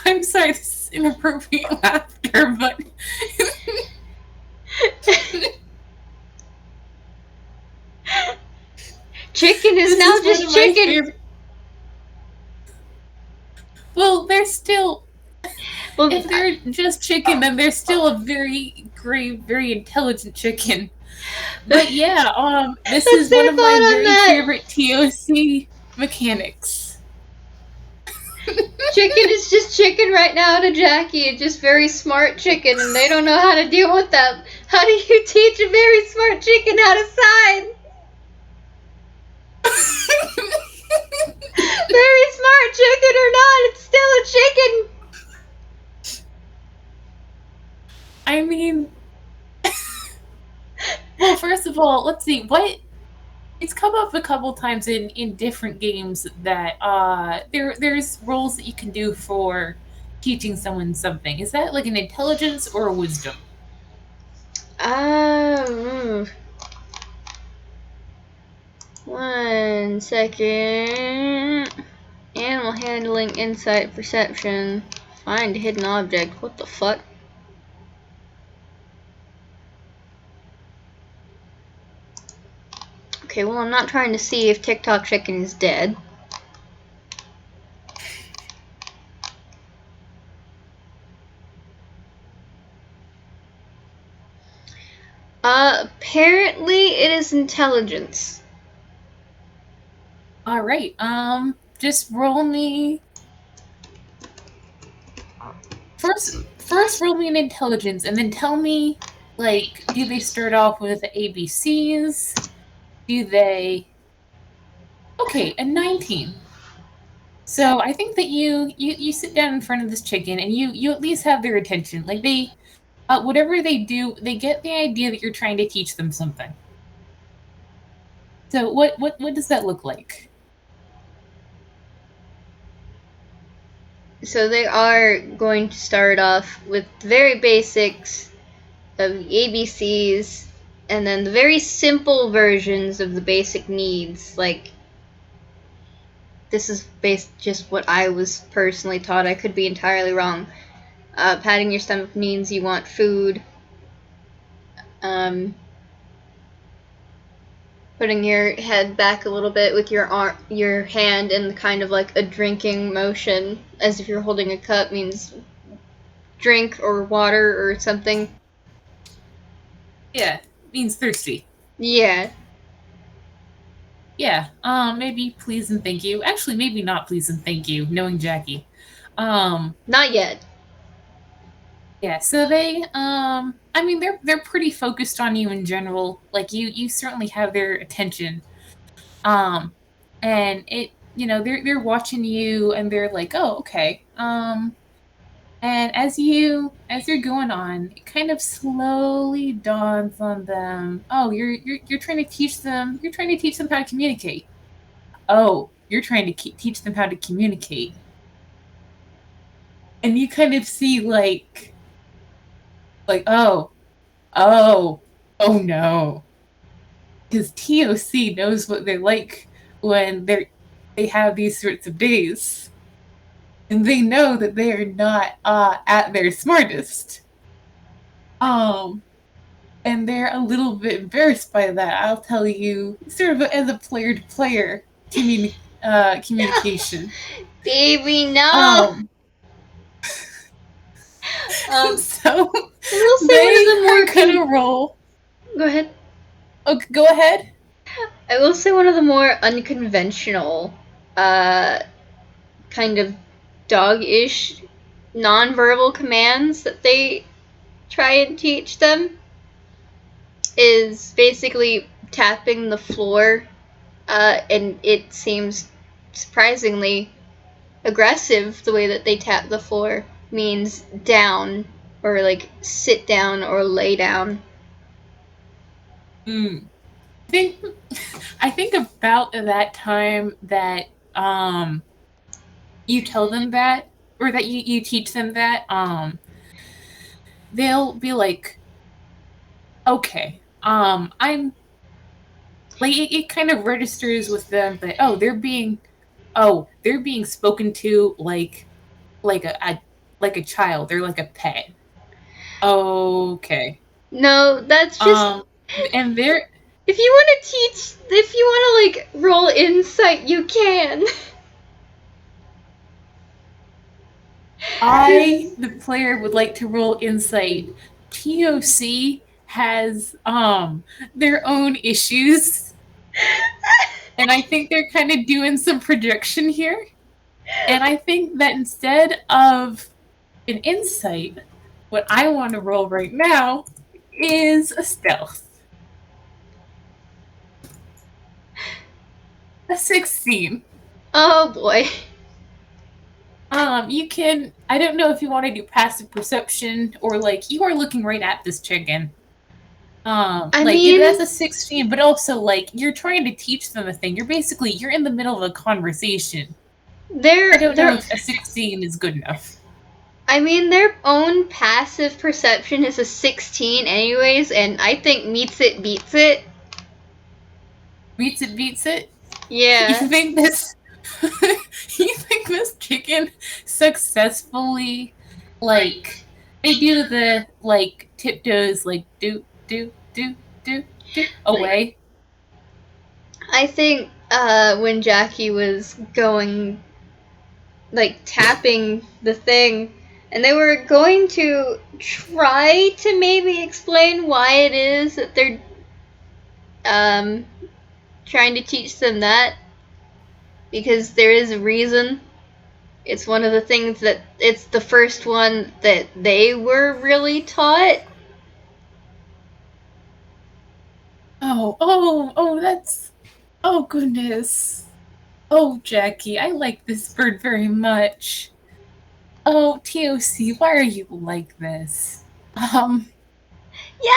I'm sorry, this is inappropriate laughter, but Chicken is this now is one just of my chicken. favorite. Well, they're still, Well, if they're just chicken, then they're still a very great, very intelligent chicken. But yeah, this what's is one their of my thought on very that? favorite T.O.C mechanics. Chicken is just chicken right now to Jackie. It's just very smart chicken, and they don't know how to deal with that. How do you teach a very smart chicken how to sign? Very smart chicken or not, it's still a chicken. I mean, well, first of all, let's see what it's come up a couple times in different games that there's roles that you can do for teaching someone something. Is that like an intelligence or a wisdom? Um, 1 second. Animal handling, insight, perception. Find hidden object. What the fuck? Okay, well, I'm not trying to see if TikTok chicken is dead. Apparently it is intelligence. All right. Just roll me first roll me an intelligence and then tell me like do they start off with the ABCs? Do they Okay, a 19. So I think that you sit down in front of this chicken and you at least have their attention. Like they whatever they do, they get the idea that you're trying to teach them something. So what does that look like? So they are going to start off with very basics. of ABCs, and then the very simple versions of the basic needs. Like, this is based just what I was personally taught. I could be entirely wrong. Patting your stomach means you want food. Um, putting your head back a little bit with your hand in kind of like a drinking motion, as if you're holding a cup, means drink or water or something. Yeah, means thirsty. Yeah. Yeah. Maybe please and thank you. Actually, maybe not please and thank you, knowing Jackie. Not yet. Yeah, so they I mean they're pretty focused on you in general. Like you certainly have their attention. Um and it they're watching you and they're like, "Oh, okay." And as you're going on, it kind of slowly dawns on them, "Oh, you're trying to teach them, how to communicate. Oh, you're trying to teach them how to communicate." And you kind of see oh, oh, oh no. Because T.O.C knows what they're like when they have these sorts of days, and they know that they are not at their smartest. Um, and they're a little bit embarrassed by that. I'll tell you, sort of as a player-to-player communication. Baby, no. Um, Um, so I will say one of they the are more gonna roll. go ahead. Okay, go ahead. I will say one of the more unconventional, uh, kind of dog-ish, non-verbal commands that they try and teach them is basically tapping the floor, and it seems surprisingly aggressive the way that they tap the floor. Means down, or like sit down or lay down. Mm. I think I think about that time that you tell them that, or that you teach them that, they'll be like, okay, I'm like it kind of registers with them that, they're being spoken to like a child. They're like a pet. Okay. No, that's just Um and they're if you want to teach, if you want to like roll insight, you can. I, the player, would like to roll insight. T.O.C has their own issues, and I think they're kind of doing some projection here. And I think that instead of an insight, what I want to roll right now is a stealth. A 16. Oh boy. You can, I don't know if you want to do passive perception or like you are looking right at this chicken. I Like mean, that's a 16, but also like you're trying to teach them a thing. You're in the middle of a conversation. I don't know they're if a 16 is good enough. I mean, their own passive perception is a 16 anyways, and I think meets it beats it. Beats it, beats it. You Yeah. think this you think this chicken successfully, like, they do the like tiptoes, like do away? I think when Jackie was going, like, tapping the thing, and they were going to try to maybe explain why it is that they're um, trying to teach them that, because there is a reason. It's one of the things that it's the first one that they were really taught. That's, oh goodness. Oh, Jackie, I like this bird very much. Oh, T.O.C, why are you like this? Yeah,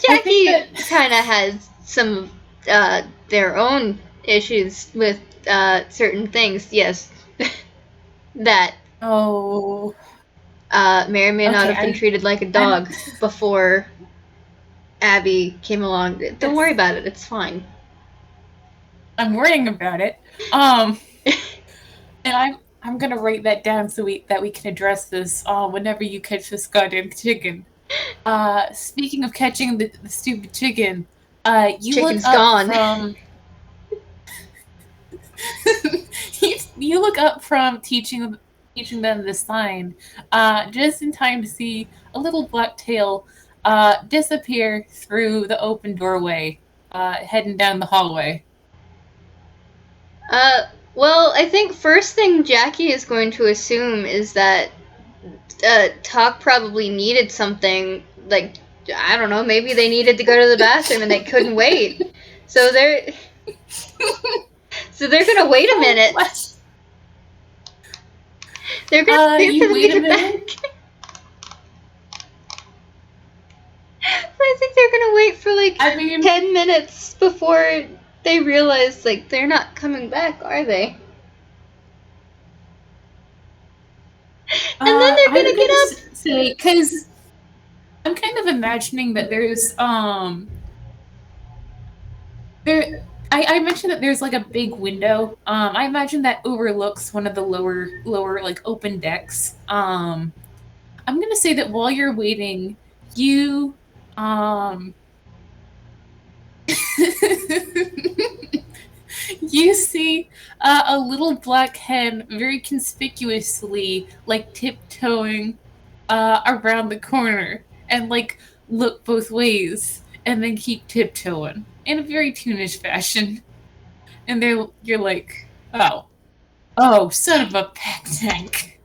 I think Jackie that, kind of has some their own issues with certain things. Yes, that. oh. may or may not Okay, have been treated like a I'm dog before Abby came along. Don't worry about it. It's fine. I'm worrying about it. And I'm gonna write that down so we can address this whenever you catch this goddamn chicken. Speaking of catching the stupid chicken, you look Chicken's up gone. from you look up from teaching them the sign, just in time to see a little black tail disappear through the open doorway, heading down the hallway. Well, I think first thing Jackie is going to assume is that Tock probably needed something, like, I don't know, maybe they needed to go to the bathroom and they couldn't wait. So they're gonna wait a minute. Bless. They're gonna wait for You them to wait a get minute. back. I think they're gonna wait for like I mean, 10 minutes before they realize like they're not coming back, are they? And then they're I'm gonna get gonna up. say, because I'm kind of imagining that there. I mentioned that there's like a big window. I imagine that overlooks one of the lower like open decks. I'm gonna say that while you're waiting, you you see a little black hen very conspicuously like tiptoeing around the corner and like look both ways and then keep tiptoeing in a very toonish fashion. And you're like, oh, son of a pack tank.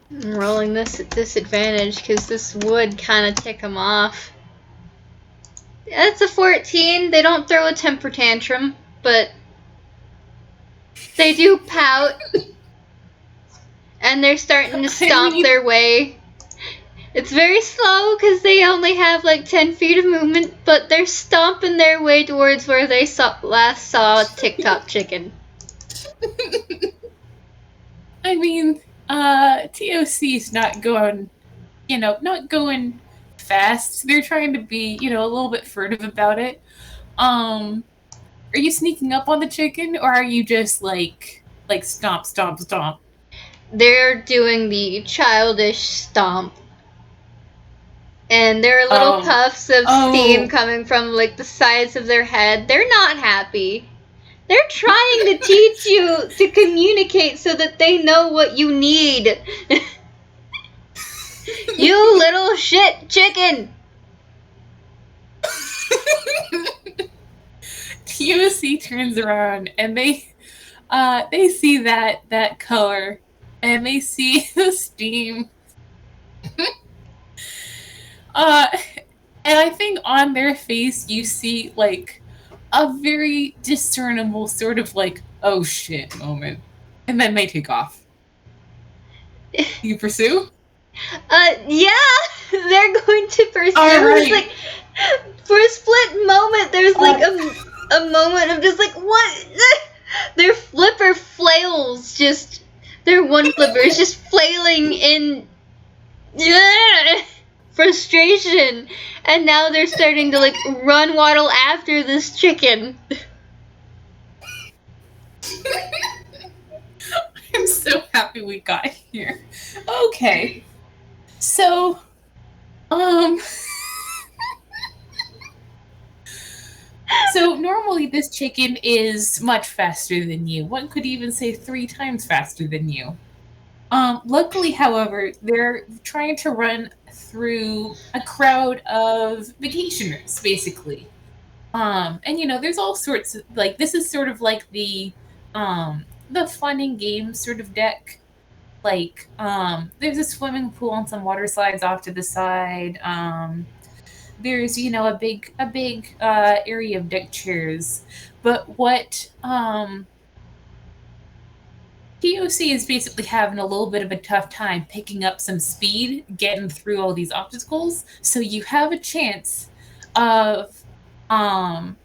I'm rolling this at disadvantage because this would kind of tick them off. That's a 14. They don't throw a temper tantrum, but they do pout. And they're starting to stomp their way. It's very slow because they only have like 10 feet of movement, but they're stomping their way towards where they last saw TikTok chicken. I mean, T.O.C is not going, not going fast. They're trying to be, a little bit furtive about it. Are you sneaking up on the chicken, or are you just like stomp, stomp, stomp? They're doing the childish stomp. And there are little puffs of steam coming from like the sides of their head. They're not happy. They're trying to teach you to communicate so that they know what you need. You little shit chicken. T.O.C turns around and they see that color and they see the steam. And I think on their face you see like a very discernible sort of like, oh shit moment. And then they take off. You pursue? Yeah, they're going to pursue. Right. Like, for a split moment, there's like a moment of just like, what? Their flipper flails just. Their one flipper is just flailing in frustration. And now they're starting to like run waddle after this chicken. I'm so happy we got here. Okay. So, so normally this chicken is much faster than you. One could even say 3 times faster than you. Luckily, however, they're trying to run through a crowd of vacationers, basically. And there's all sorts of like this is sort of like the fun and games sort of deck. Like, there's a swimming pool and some water slides off to the side. There's a big area of deck chairs. But what T.O.C is basically having a little bit of a tough time picking up some speed, getting through all these obstacles. So you have a chance of um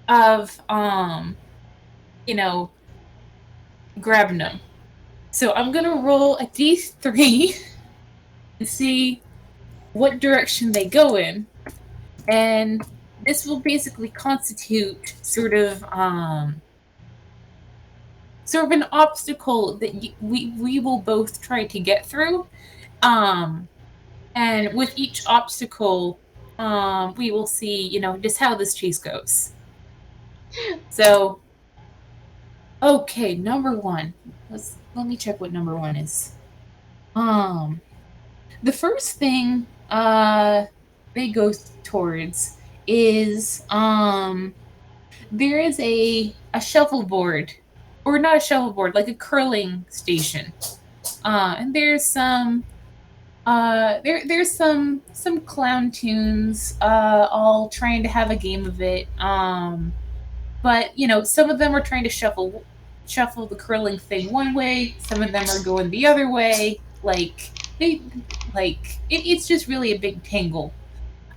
of you know grabbing them. So I'm gonna roll a d3 and see what direction they go in, and this will basically constitute sort of an obstacle that we will both try to get through. And with each obstacle, we will see, just how this chase goes. So, okay, number one. Let me check what number one is. The first thing they go towards is there is a shuffleboard, or not a shuffleboard, like a curling station. And there's some clown tunes all trying to have a game of it. But some of them are trying to shuffle the curling thing one way, some of them are going the other way. It's just really a big tangle.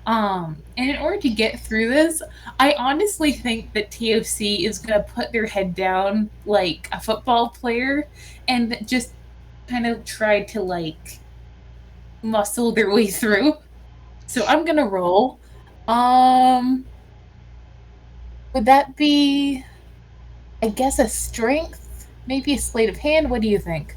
And in order to get through this, I honestly think that T.O.C is gonna put their head down like a football player and just kind of try to muscle their way through. So I'm gonna roll. Would that be, I guess, a strength? Maybe a sleight of hand? What do you think?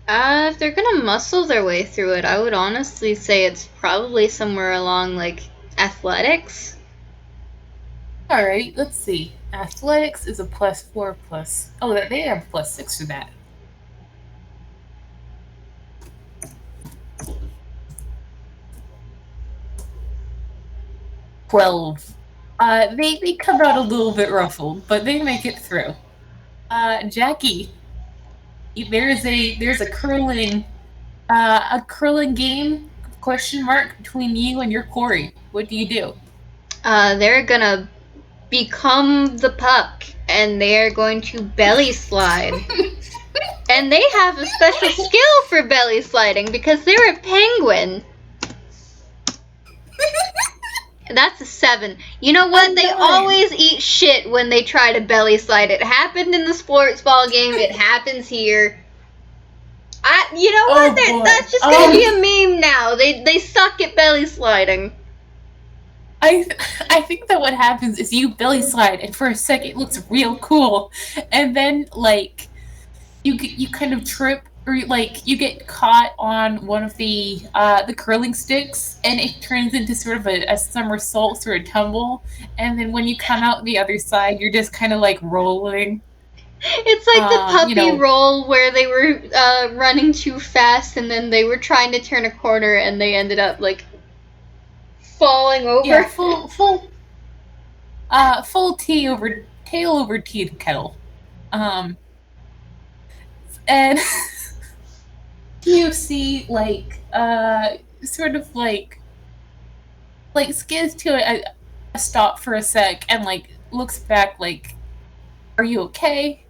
If they're gonna muscle their way through it, I would honestly say it's probably somewhere along, like, athletics. Alright, let's see. Athletics is a +4 plus. Oh, they have +6 for that. $12. They come out a little bit ruffled, but they make it through. Jackie, there's a curling game question mark between you and your quarry. What do you do? They're gonna become the puck, and they're going to belly slide. And they have a special skill for belly sliding because they're a penguin. That's a 7. You know what? They always eat shit when they try to belly slide. It happened in the sports ball game. It happens here. You know what? That's just gonna be a meme now. They suck at belly sliding. I think that what happens is you belly slide, and for a second it looks real cool, and then you kind of trip, or you get caught on one of the curling sticks, and it turns into sort of a somersault or a tumble, and then when you come out the other side, you're just kind of rolling. It's like the puppy roll where they were running too fast, and then they were trying to turn a corner, and they ended up falling over. Yeah, full tail over tea kettle. And you see sort of skids to a stop for a sec and looks back are you okay?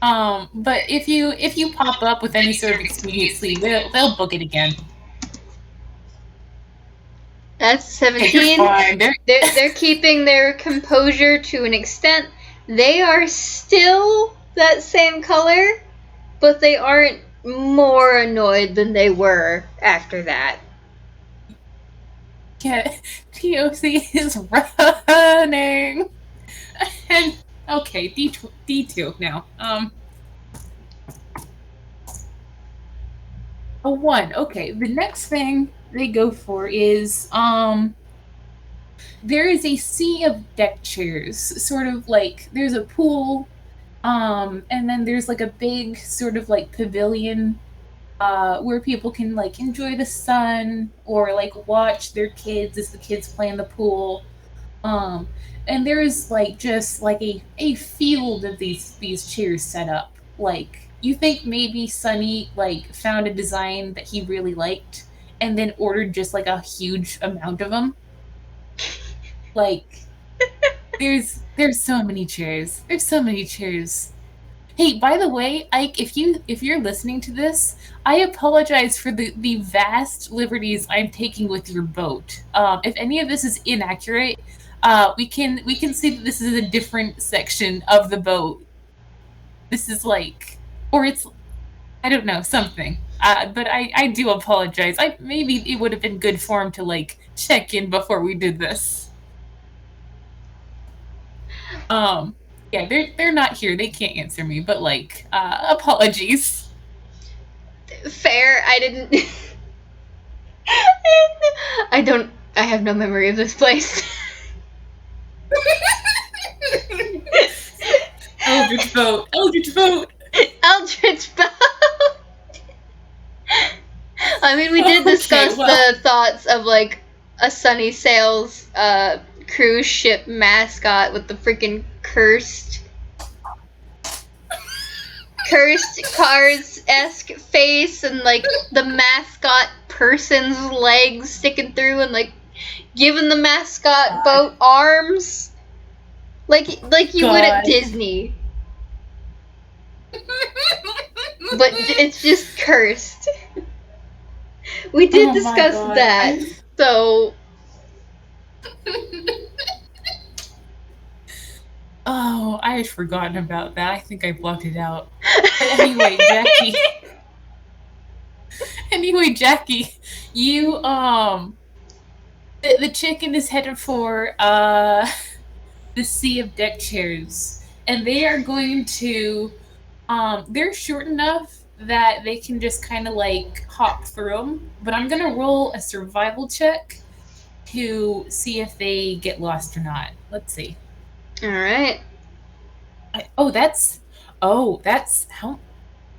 But if you pop up with any sort of expediency, they'll book it again. That's 17. They're keeping their composure to an extent. They are still that same color, but they aren't more annoyed than they were after that. Yeah, T.O.C is running. And okay, D2 now. A 1. Okay, the next thing they go for is there is a sea of deck chairs, sort of there's a pool, and then there's a big sort of pavilion where people can enjoy the sun or watch their kids as the kids play in the pool. And there's just a field of these chairs set up. You think maybe Sunny found a design that he really liked and then ordered just a huge amount of them. There's so many chairs. There's so many chairs. Hey, by the way, Ike, if you're listening to this, I apologize for the vast liberties I'm taking with your boat. If any of this is inaccurate, we can see that this is a different section of the boat. this is like, or it's, I don't know, something. But I do apologize. Maybe it would have been good form to like check in before we did this. Um, yeah, they're not here. They can't answer me. But like, apologies. Fair. I didn't. I don't. I have no memory of this place. Eldritch vote. Eldritch vote. Eldritch boat. I mean, we did discuss the thoughts of like a Sunny Sails cruise ship mascot with the freaking cursed Cars-esque face and like the mascot person's legs sticking through and like giving the mascot boat arms like you would at Disney. But it's just cursed. We did discuss that. So oh, I had forgotten about that. I think I blocked it out. But anyway, Jackie. You the chicken is headed for the sea of deck chairs, and they are going to they're short enough that they can just kind of like hop through them. But I'm gonna roll a survival check to see if they get lost or not. Let's see. All right. That's how.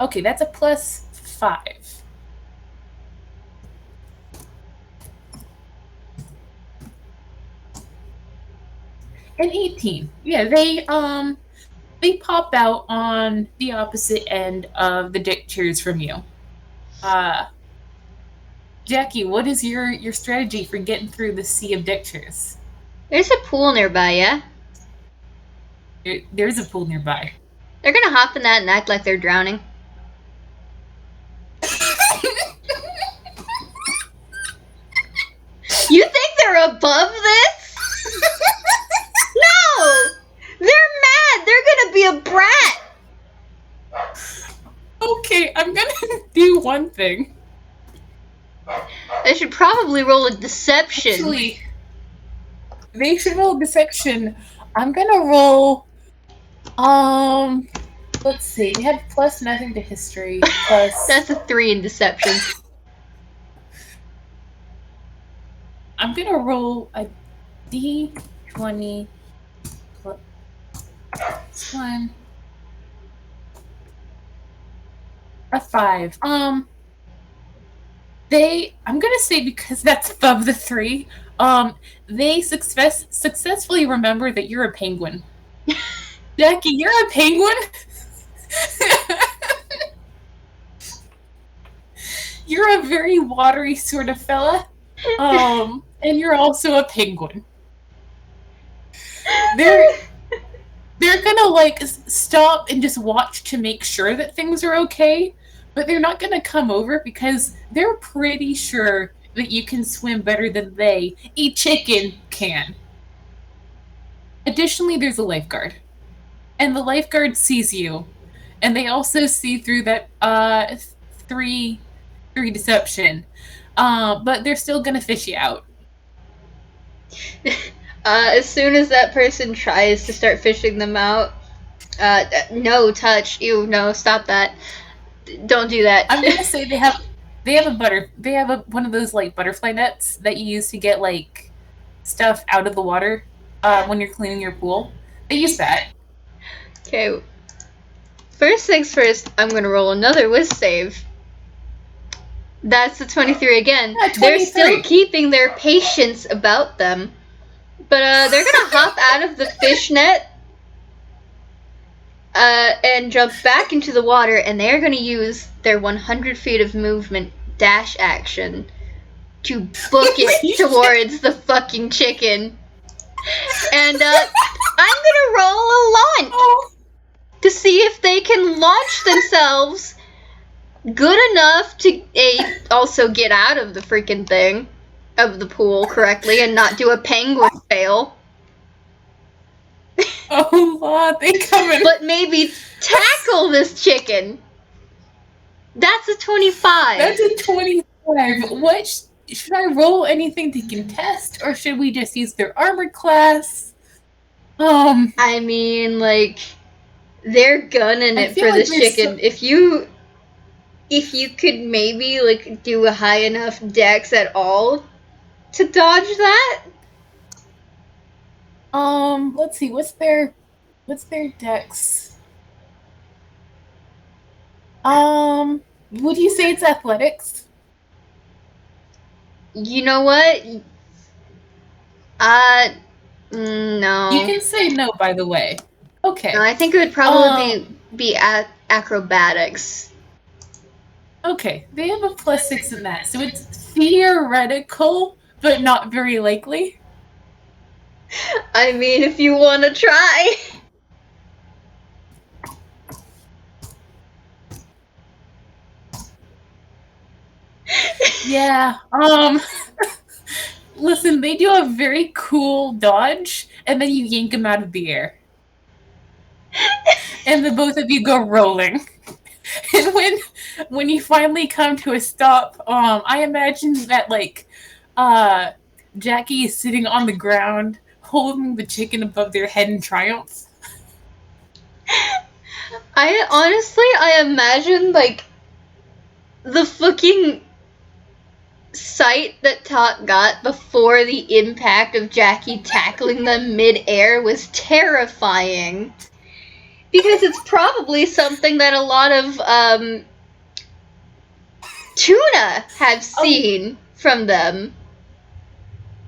Okay, that's a +5. An 18. Yeah, they pop out on the opposite end of the deck chairs from you. Jackie, what is your strategy for getting through the sea of deck chairs? There's a pool nearby, yeah? There's a pool nearby. They're gonna hop in that and act like they're drowning. You think they're above this? No! They're mad! They're gonna be a brat! Okay, I'm gonna do one thing. They should probably roll a deception. Actually, they should roll a deception. I'm gonna roll. Let's see. They have +nothing to history. Plus. That's a 3 in deception. I'm gonna roll a D20 plus 1. A 5. I'm gonna say because that's above the 3. They successfully remember that you're a penguin. Jackie, you're a penguin? You're a very watery sort of fella. And you're also a penguin. They're gonna like stop and just watch to make sure that things are okay, but they're not gonna come over because they're pretty sure that you can swim better than a chicken, can. Additionally, there's a lifeguard. And the lifeguard sees you. And they also see through that 3 deception. But they're still gonna fish you out. As soon as that person tries to start fishing them out, no, touch. Ew, no, stop that. Don't do that. I'm gonna say they have one of those like butterfly nets that you use to get like stuff out of the water when you're cleaning your pool. They use that. Okay. First things first, I'm gonna roll another whiz save. That's a 23 again. Yeah, 23. They're still keeping their patience about them. But they're gonna hop out of the fish net and jump back into the water, and they're gonna use their 100 feet of movement dash action to book it towards the fucking chicken. And I'm gonna roll a launch to see if they can launch themselves good enough to also get out of the freaking thing of the pool correctly and not do a penguin fail. Oh, they coming. But maybe tackle this chicken. That's a 25. That's a 25. What should I roll anything to contest, or should we just use their armor class? I mean, like, they're gunning I it feel for like this chicken. If you could maybe like do a high enough dex at all to dodge that. Let's see. What's their dex? Would you say it's athletics? You know what? No. You can say no, by the way. Okay. No, I think it would probably be acrobatics. Okay, they have a +6 in that, so it's theoretical, but not very likely. I mean, if you want to try. Yeah, listen, they do a very cool dodge, and then you yank them out of the air. And the both of you go rolling. And when you finally come to a stop, I imagine that, like, Jackie is sitting on the ground, holding the chicken above their head in triumph. I imagine, like, the fucking sight that Tock got before the impact of Jackie tackling them mid-air was terrifying. Because it's probably something that a lot of, tuna have seen from them.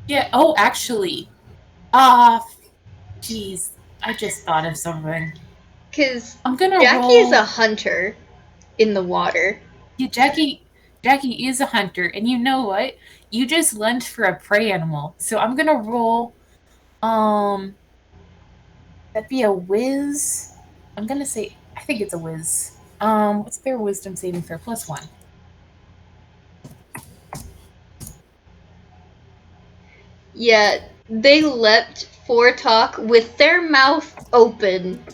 Yeah, actually. Jeez, I just thought of something. Because I'm gonna Jackie is roll. a hunter in the water. Yeah, Jackie is a hunter, and you know what? You just lunged for a prey animal. So I'm gonna roll that'd be a whiz. I'm gonna say I think it's a whiz. What's their wisdom saving throw? +1. Yeah, they leapt for Tock with their mouth open.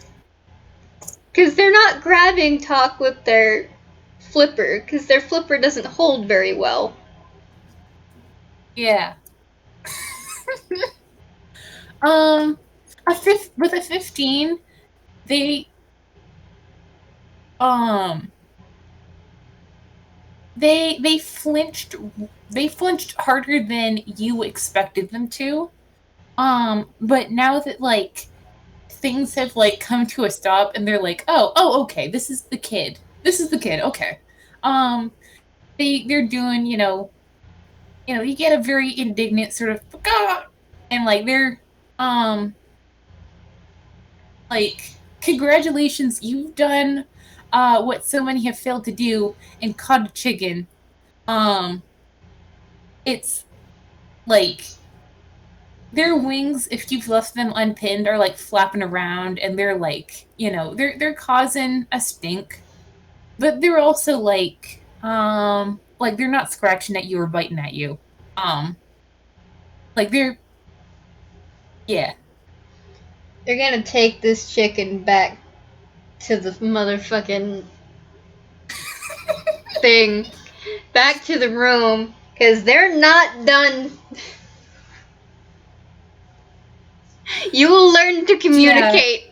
Because they're not grabbing Tock with their flipper, because their flipper doesn't hold very well. Yeah. With a 15, they they flinched harder than you expected them to. But now that, like, things have, like, come to a stop and they're like, oh, okay, this is the kid, okay. They're doing, you get a very indignant sort of, and, like, they're like, congratulations, you've done what so many have failed to do and caught a chicken. It's like their wings, if you've left them unpinned, are like flapping around, and they're like, they're causing a stink, but they're also like they're not scratching at you or biting at you. Like they're, yeah. They're gonna take this chicken back to the motherfucking thing, back to the room, because they're not done. You will learn to communicate.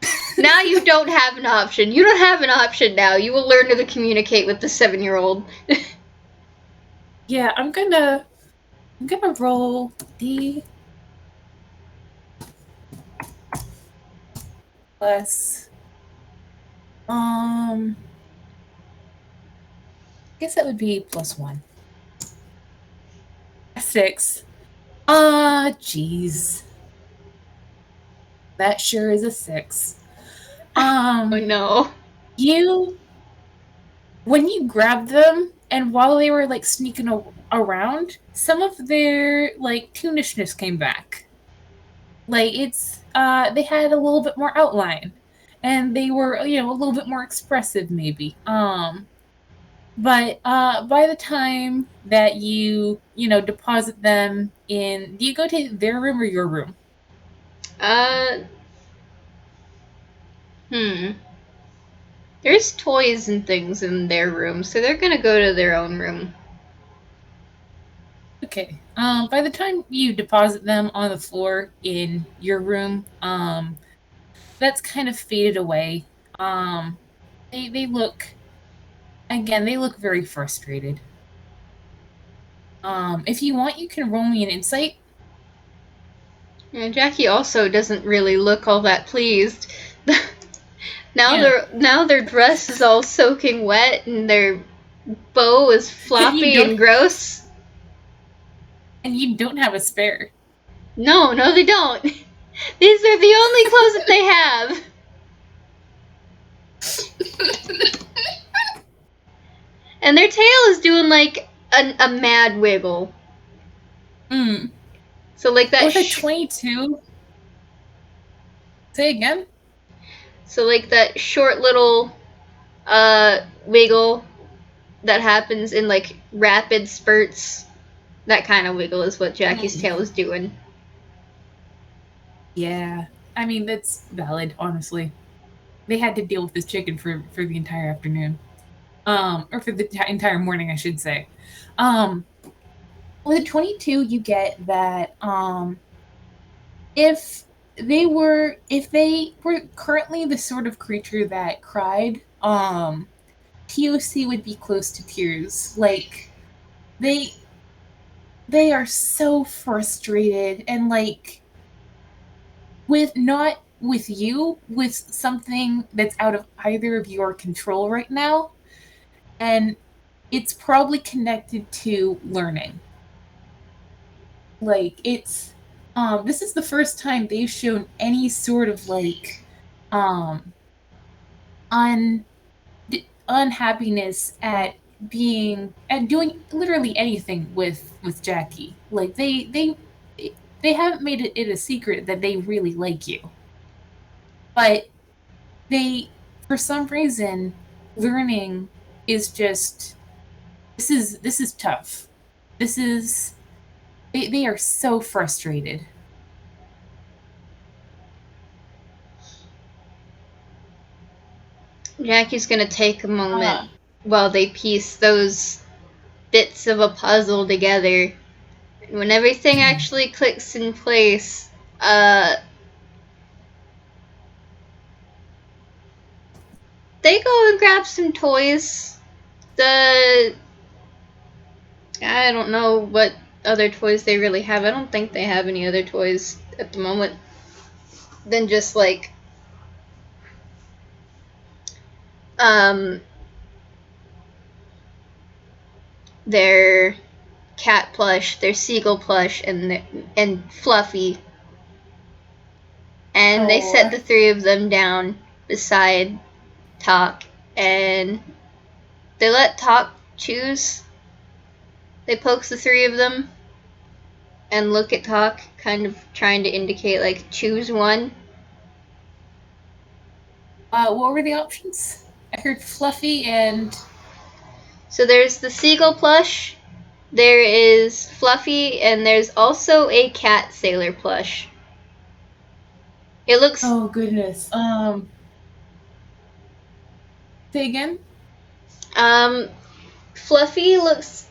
Yeah. Now you don't have an option. You don't have an option now. You will learn to communicate with the 7-year-old. Yeah, I'm gonna roll D plus I guess that would be +1. 6. Jeez. That sure is a 6. Oh no. When you grabbed them, and while they were like sneaking around, some of their like tunishness came back. Like it's they had a little bit more outline, and they were a little bit more expressive maybe. But by the time that you deposit them in, do you go to their room or your room? There's toys and things in their room, so they're gonna go to their own room. Okay. By the time you deposit them on the floor in your room, that's kind of faded away. They look again. They look very frustrated. If you want, you can roll me an insight. And Jackie also doesn't really look all that pleased. Yeah. Now their dress is all soaking wet and their bow is floppy and gross. And you don't have a spare. No, they don't. These are the only clothes that they have. And their tail is doing like a mad wiggle. So like that. With a 22. Say again. So like that short little wiggle that happens in like rapid spurts. That kind of wiggle is what Jackie's tail is doing. Yeah. I mean, that's valid, honestly. They had to deal with this chicken for the entire afternoon. Or for the entire morning, I should say. With a 22, you get that if they were currently the sort of creature that cried, T.O.C would be close to tears. Like they are so frustrated and like with not with you, with something that's out of either of your control right now. And it's probably connected to learning. Like it's this is the first time they've shown any sort of like um un unhappiness at doing literally anything with Jackie. Like they haven't made it a secret that they really like you. But they for some reason learning is just this is tough. This is they are so frustrated. Jackie's gonna take a moment while they piece those bits of a puzzle together. And when everything actually clicks in place, they go and grab some toys. I don't know what other toys they really have. I don't think they have any other toys at the moment than just like their cat plush, their seagull plush, and Fluffy. And they set the three of them down beside Tock, and they let Tock choose. They poke the three of them and look at Tock, kind of trying to indicate, like, choose one. What were the options? I heard Fluffy and... So there's the seagull plush, there is Fluffy, and there's also a cat sailor plush. It looks... Oh, goodness. Say again? Fluffy looks,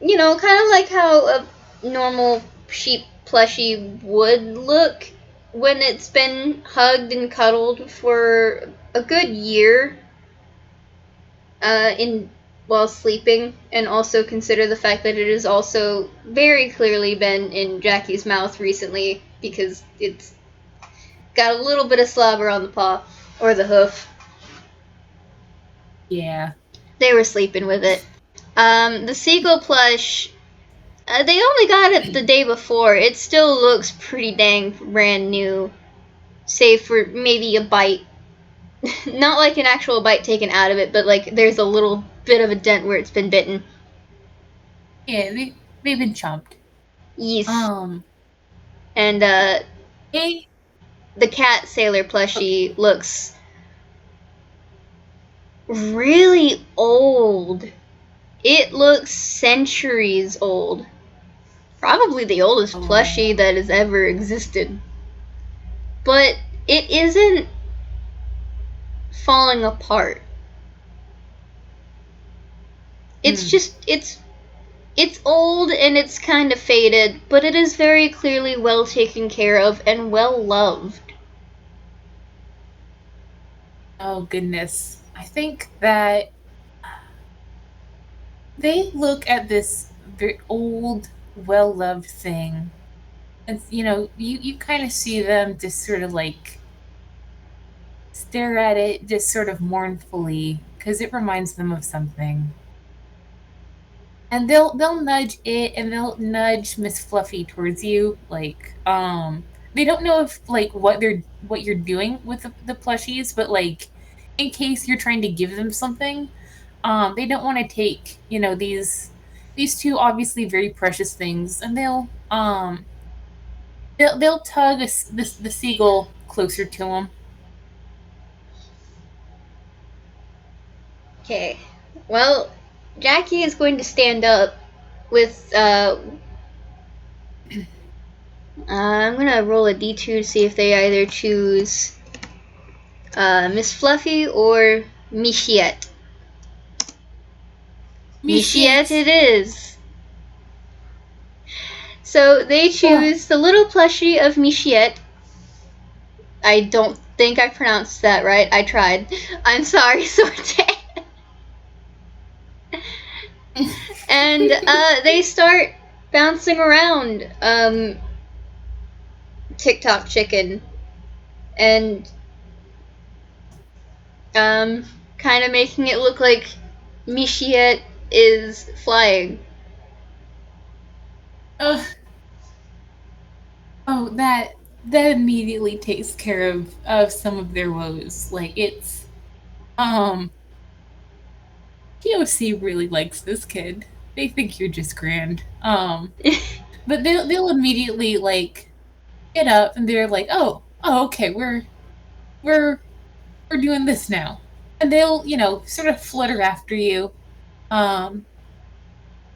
kind of like how a normal sheep plushie would look when it's been hugged and cuddled for a good year while sleeping, and also consider the fact that it has also very clearly been in Jackie's mouth recently because it's got a little bit of slobber on the paw or the hoof. Yeah. They were sleeping with it. The seagull plush, they only got it the day before. It still looks pretty dang brand new, save for maybe a bite. Not like an actual bite taken out of it, but like there's a little bit of a dent where it's been bitten. Yeah, they've been chomped. Yes. And Hey. the cat sailor plushie looks really old. It looks centuries old. Probably the oldest plushie that has ever existed. But it isn't falling apart. It's just it's old and it's kind of faded, but it is very clearly well taken care of and well loved. Oh goodness. I think that they look at this very old, well loved thing. And you kind of see them just sort of like stare at it just sort of mournfully because it reminds them of something. And they'll nudge it and they'll nudge Miss Fluffy towards you. Like, they don't know if like what you're doing with the plushies, but like in case you're trying to give them something, they don't want to take, these two obviously very precious things, and they'll tug the seagull closer to them. Okay. Well, Jackie is going to stand up with I'm gonna roll a d2 to see if they either choose Miss Fluffy or Michiette. Michiette it is. So they choose the little plushie of Michiette. I don't think I pronounced that right. I tried. I'm sorry, Sorte. And they start bouncing around TikTok chicken and kind of making it look like Michiette is flying. Oh, that immediately takes care of some of their woes. Like it's T.O.C really likes this kid. They think you're just grand. But they'll immediately like get up and they're like, oh, okay, we're doing this now, and they'll sort of flutter after you. Um,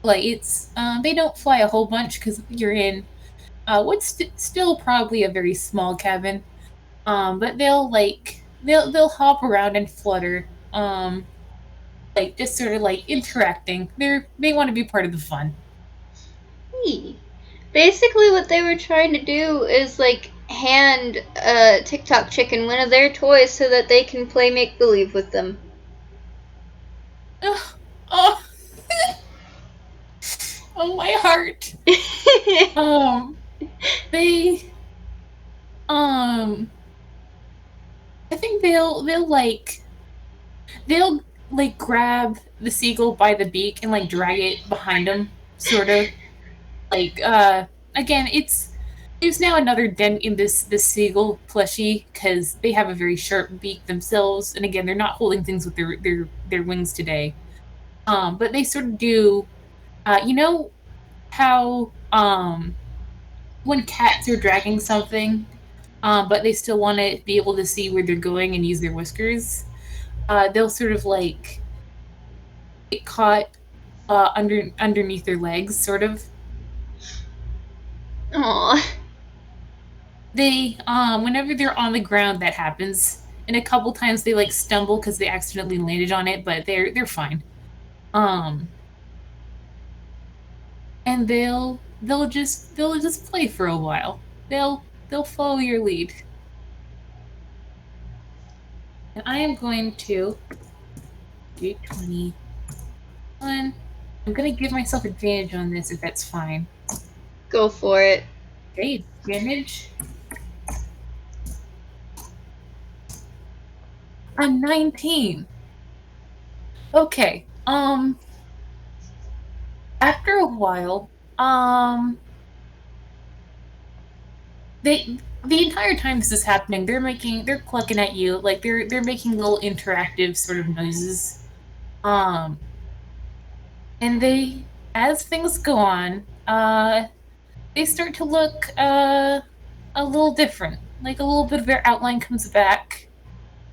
like it's they don't fly a whole bunch because you're in what's still probably a very small cabin. But they'll hop around and flutter. Like just sort of like interacting. They want to be part of the fun. Basically, what they were trying to do is like hand TikTok chicken one of their toys so that they can play make believe with them. Oh, oh, oh my heart. They I think they'll like grab the seagull by the beak and like drag it behind them, sort of. Like again, there's now another dent in this seagull plushie because they have a very sharp beak themselves, and again, they're not holding things with their wings today. But they sort of do. You know how when cats are dragging something, but they still want to be able to see where they're going and use their whiskers. They'll sort of like get caught underneath their legs, sort of. Aww. They whenever they're on the ground, that happens, and a couple times they like stumble because they accidentally landed on it, but they're fine. Um, and they'll just play for a while. They'll follow your lead. And I am going to do 21. I'm gonna give myself advantage on this if that's fine. Go for it. Okay, advantage. I'm 19. Okay. After a while, the entire time this is happening, they're clucking at you, like they're making little interactive sort of noises. Um, and as things go on, they start to look a little different. Like a little bit of their outline comes back.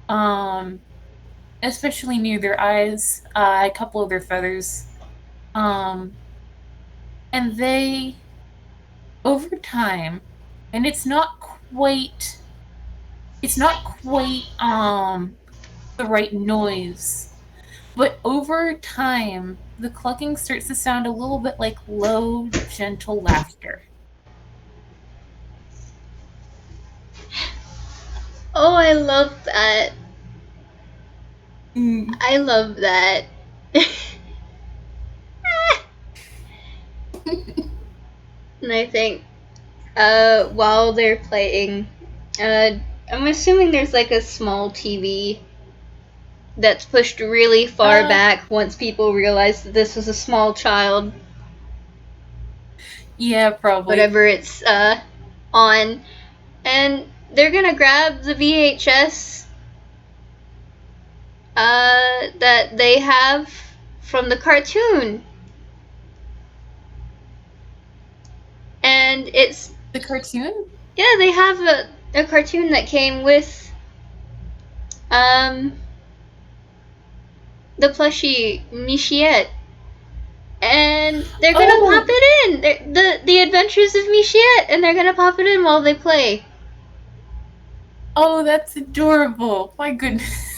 Um, Especially near their eyes, a couple of their feathers. Um, and they, over time, and it's not quite the right noise. But over time, the clucking starts to sound a little bit like low, gentle laughter. Oh, I love that. Mm. I love that. And I think while they're playing, I'm assuming there's like a small TV that's pushed really far back once people realize that this was a small child. Yeah, probably. Whatever it's on. And they're gonna grab the VHS that they have from the cartoon. And it's The cartoon? yeah, they have a cartoon that came with um the plushie Michiette. And they're gonna pop it in. The Adventures of Michiette, and they're gonna pop it in while they play. Oh, that's adorable. My goodness.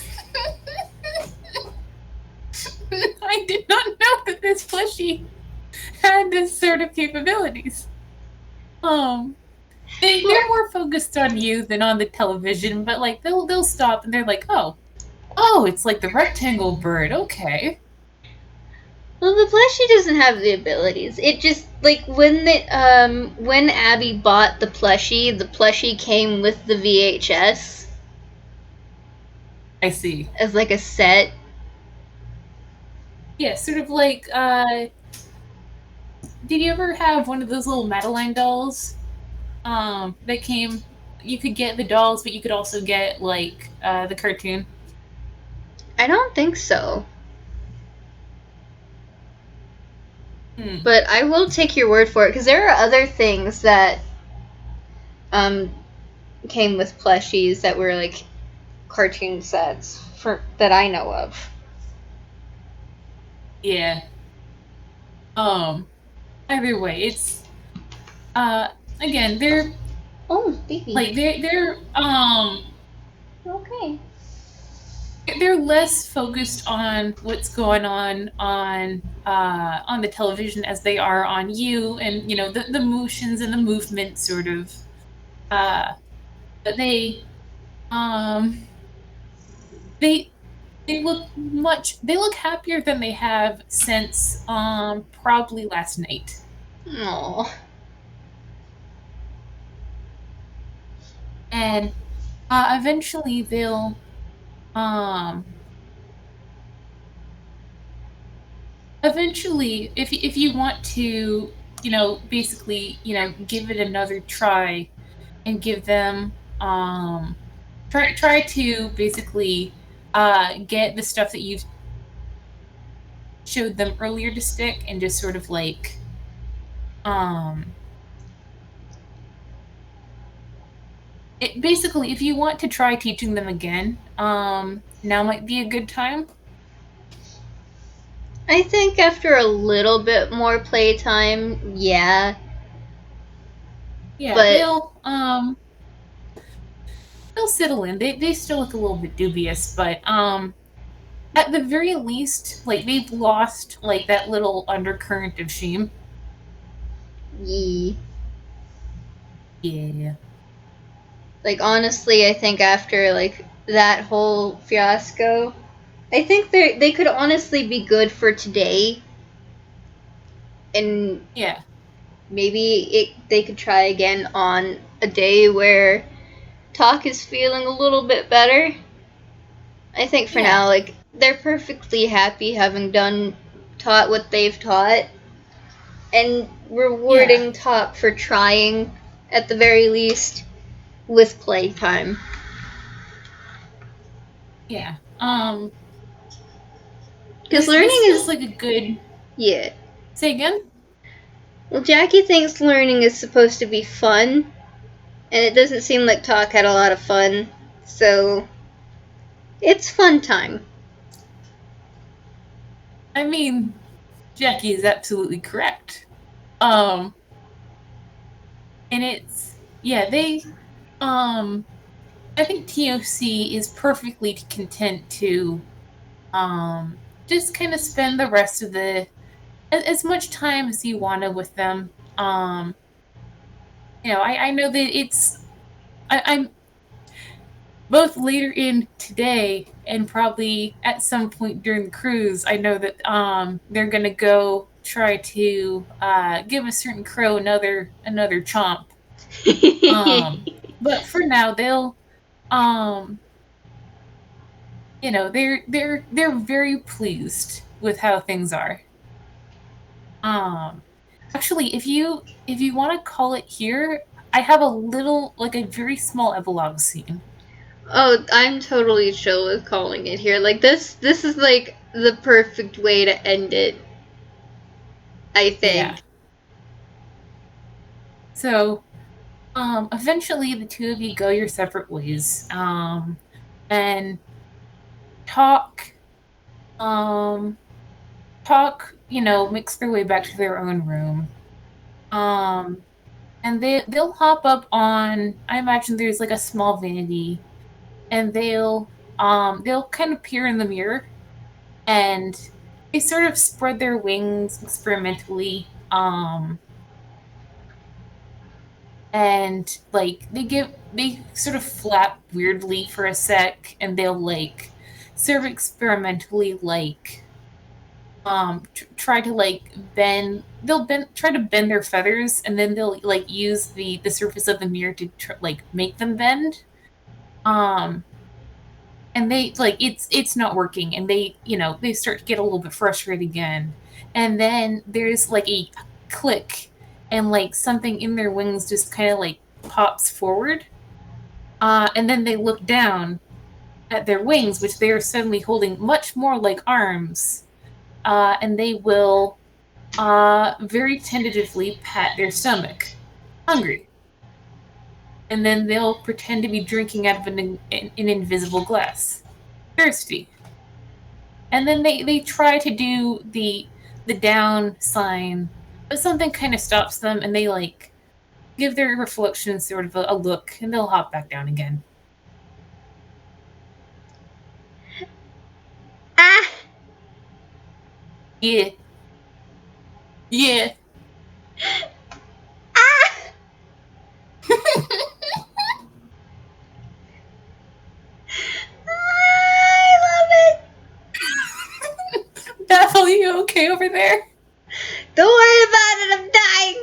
I did not know that this plushie had this sort of capabilities. They're more focused on you than on the television, but like they'll stop and they're like, oh, it's like the rectangle bird. Okay. Well, the plushie doesn't have the abilities. It just like when Abby bought the plushie came with the VHS. I see. As like a set. Yeah, sort of like did you ever have one of those little Madeline dolls? That came you could get the dolls, but you could also get like the cartoon. I don't think so. Hmm. But I will take your word for it because there are other things that came with plushies that were like cartoon sets for that I know of. Yeah. Either way, it's again, they're Oh, baby. like they're Okay. they're less focused on what's going on the television as they are on you and you know the motions and the movement sort of but um they they look happier than they have since probably last night. Aww. And eventually they'll um eventually if you want to you know basically you know give it another try and give them try to basically get the stuff that you've showed them earlier to stick and just sort of like um it basically if you want to try teaching them again now might be a good time. I think after a little bit more playtime, yeah. Yeah, But they'll settle in. They still look a little bit dubious, but at the very least, like they've lost like that little undercurrent of shame. yeah. Yeah. Like honestly, I think after like that whole fiasco, I think they could honestly be good for today, and Yeah. maybe they could try again on a day where Tock is feeling a little bit better. I think for Yeah. now, like they're perfectly happy having taught what they've taught, and Yeah. rewarding Tock for trying at the very least with playtime. Yeah. Because This learning feels is like a good. yeah. Say again. Well, Jackie thinks learning is supposed to be fun, and it doesn't seem like Talk had a lot of fun, so it's fun time. I mean, Jackie is absolutely correct. Um, and it's yeah they um I think T.O.C is perfectly content to just kind of spend the rest of the as much time as you want to with them. I know that I'm both later in today and probably at some point during the cruise. I know that they're gonna go try to give a certain crow another chomp. But for now they'll um they're very pleased with how things are. Um, Actually, if you want to call it here, I have a very small epilogue scene. Oh, I'm totally chill with calling it here. Like this is like the perfect way to end it, I Yeah. think. So, eventually the two of you go your separate ways. And talk, um, makes their way back to their own room. Um, and they'll hop up on. I imagine there's like a small vanity, and they'll kind of peer in the mirror, and they sort of spread their wings experimentally. And like they sort of flap weirdly for a sec, and they'll like sort of experimentally try to like bend try to bend their feathers, and then they'll like use the surface of the mirror to like make them bend. um and they like it's not working, and they start to get a little bit frustrated again, and then there's like a click, and like something in their wings just kind of like pops forward, and then they look down at their wings, which they are suddenly holding much more like arms, and they will very tentatively pat their stomach, hungry, and then they'll pretend to be drinking out of an invisible glass, thirsty. And then they try to do the down sign, but something kind of stops them, and they like give their reflection sort of a look, and they'll hop back down again. Ah! Yeah. Yeah. Ah! I love Babble, you okay over there? it! Don't worry about it, I'm dying!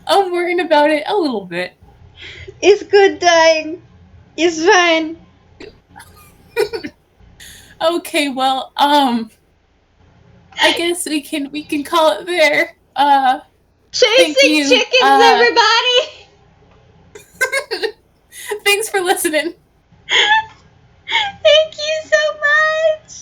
I'm worrying about it a little bit. It's good dying. It's fine. Okay, well, I guess we can call it there. Thank Chasing you. chickens, everybody! Thanks for listening. Thank you so much!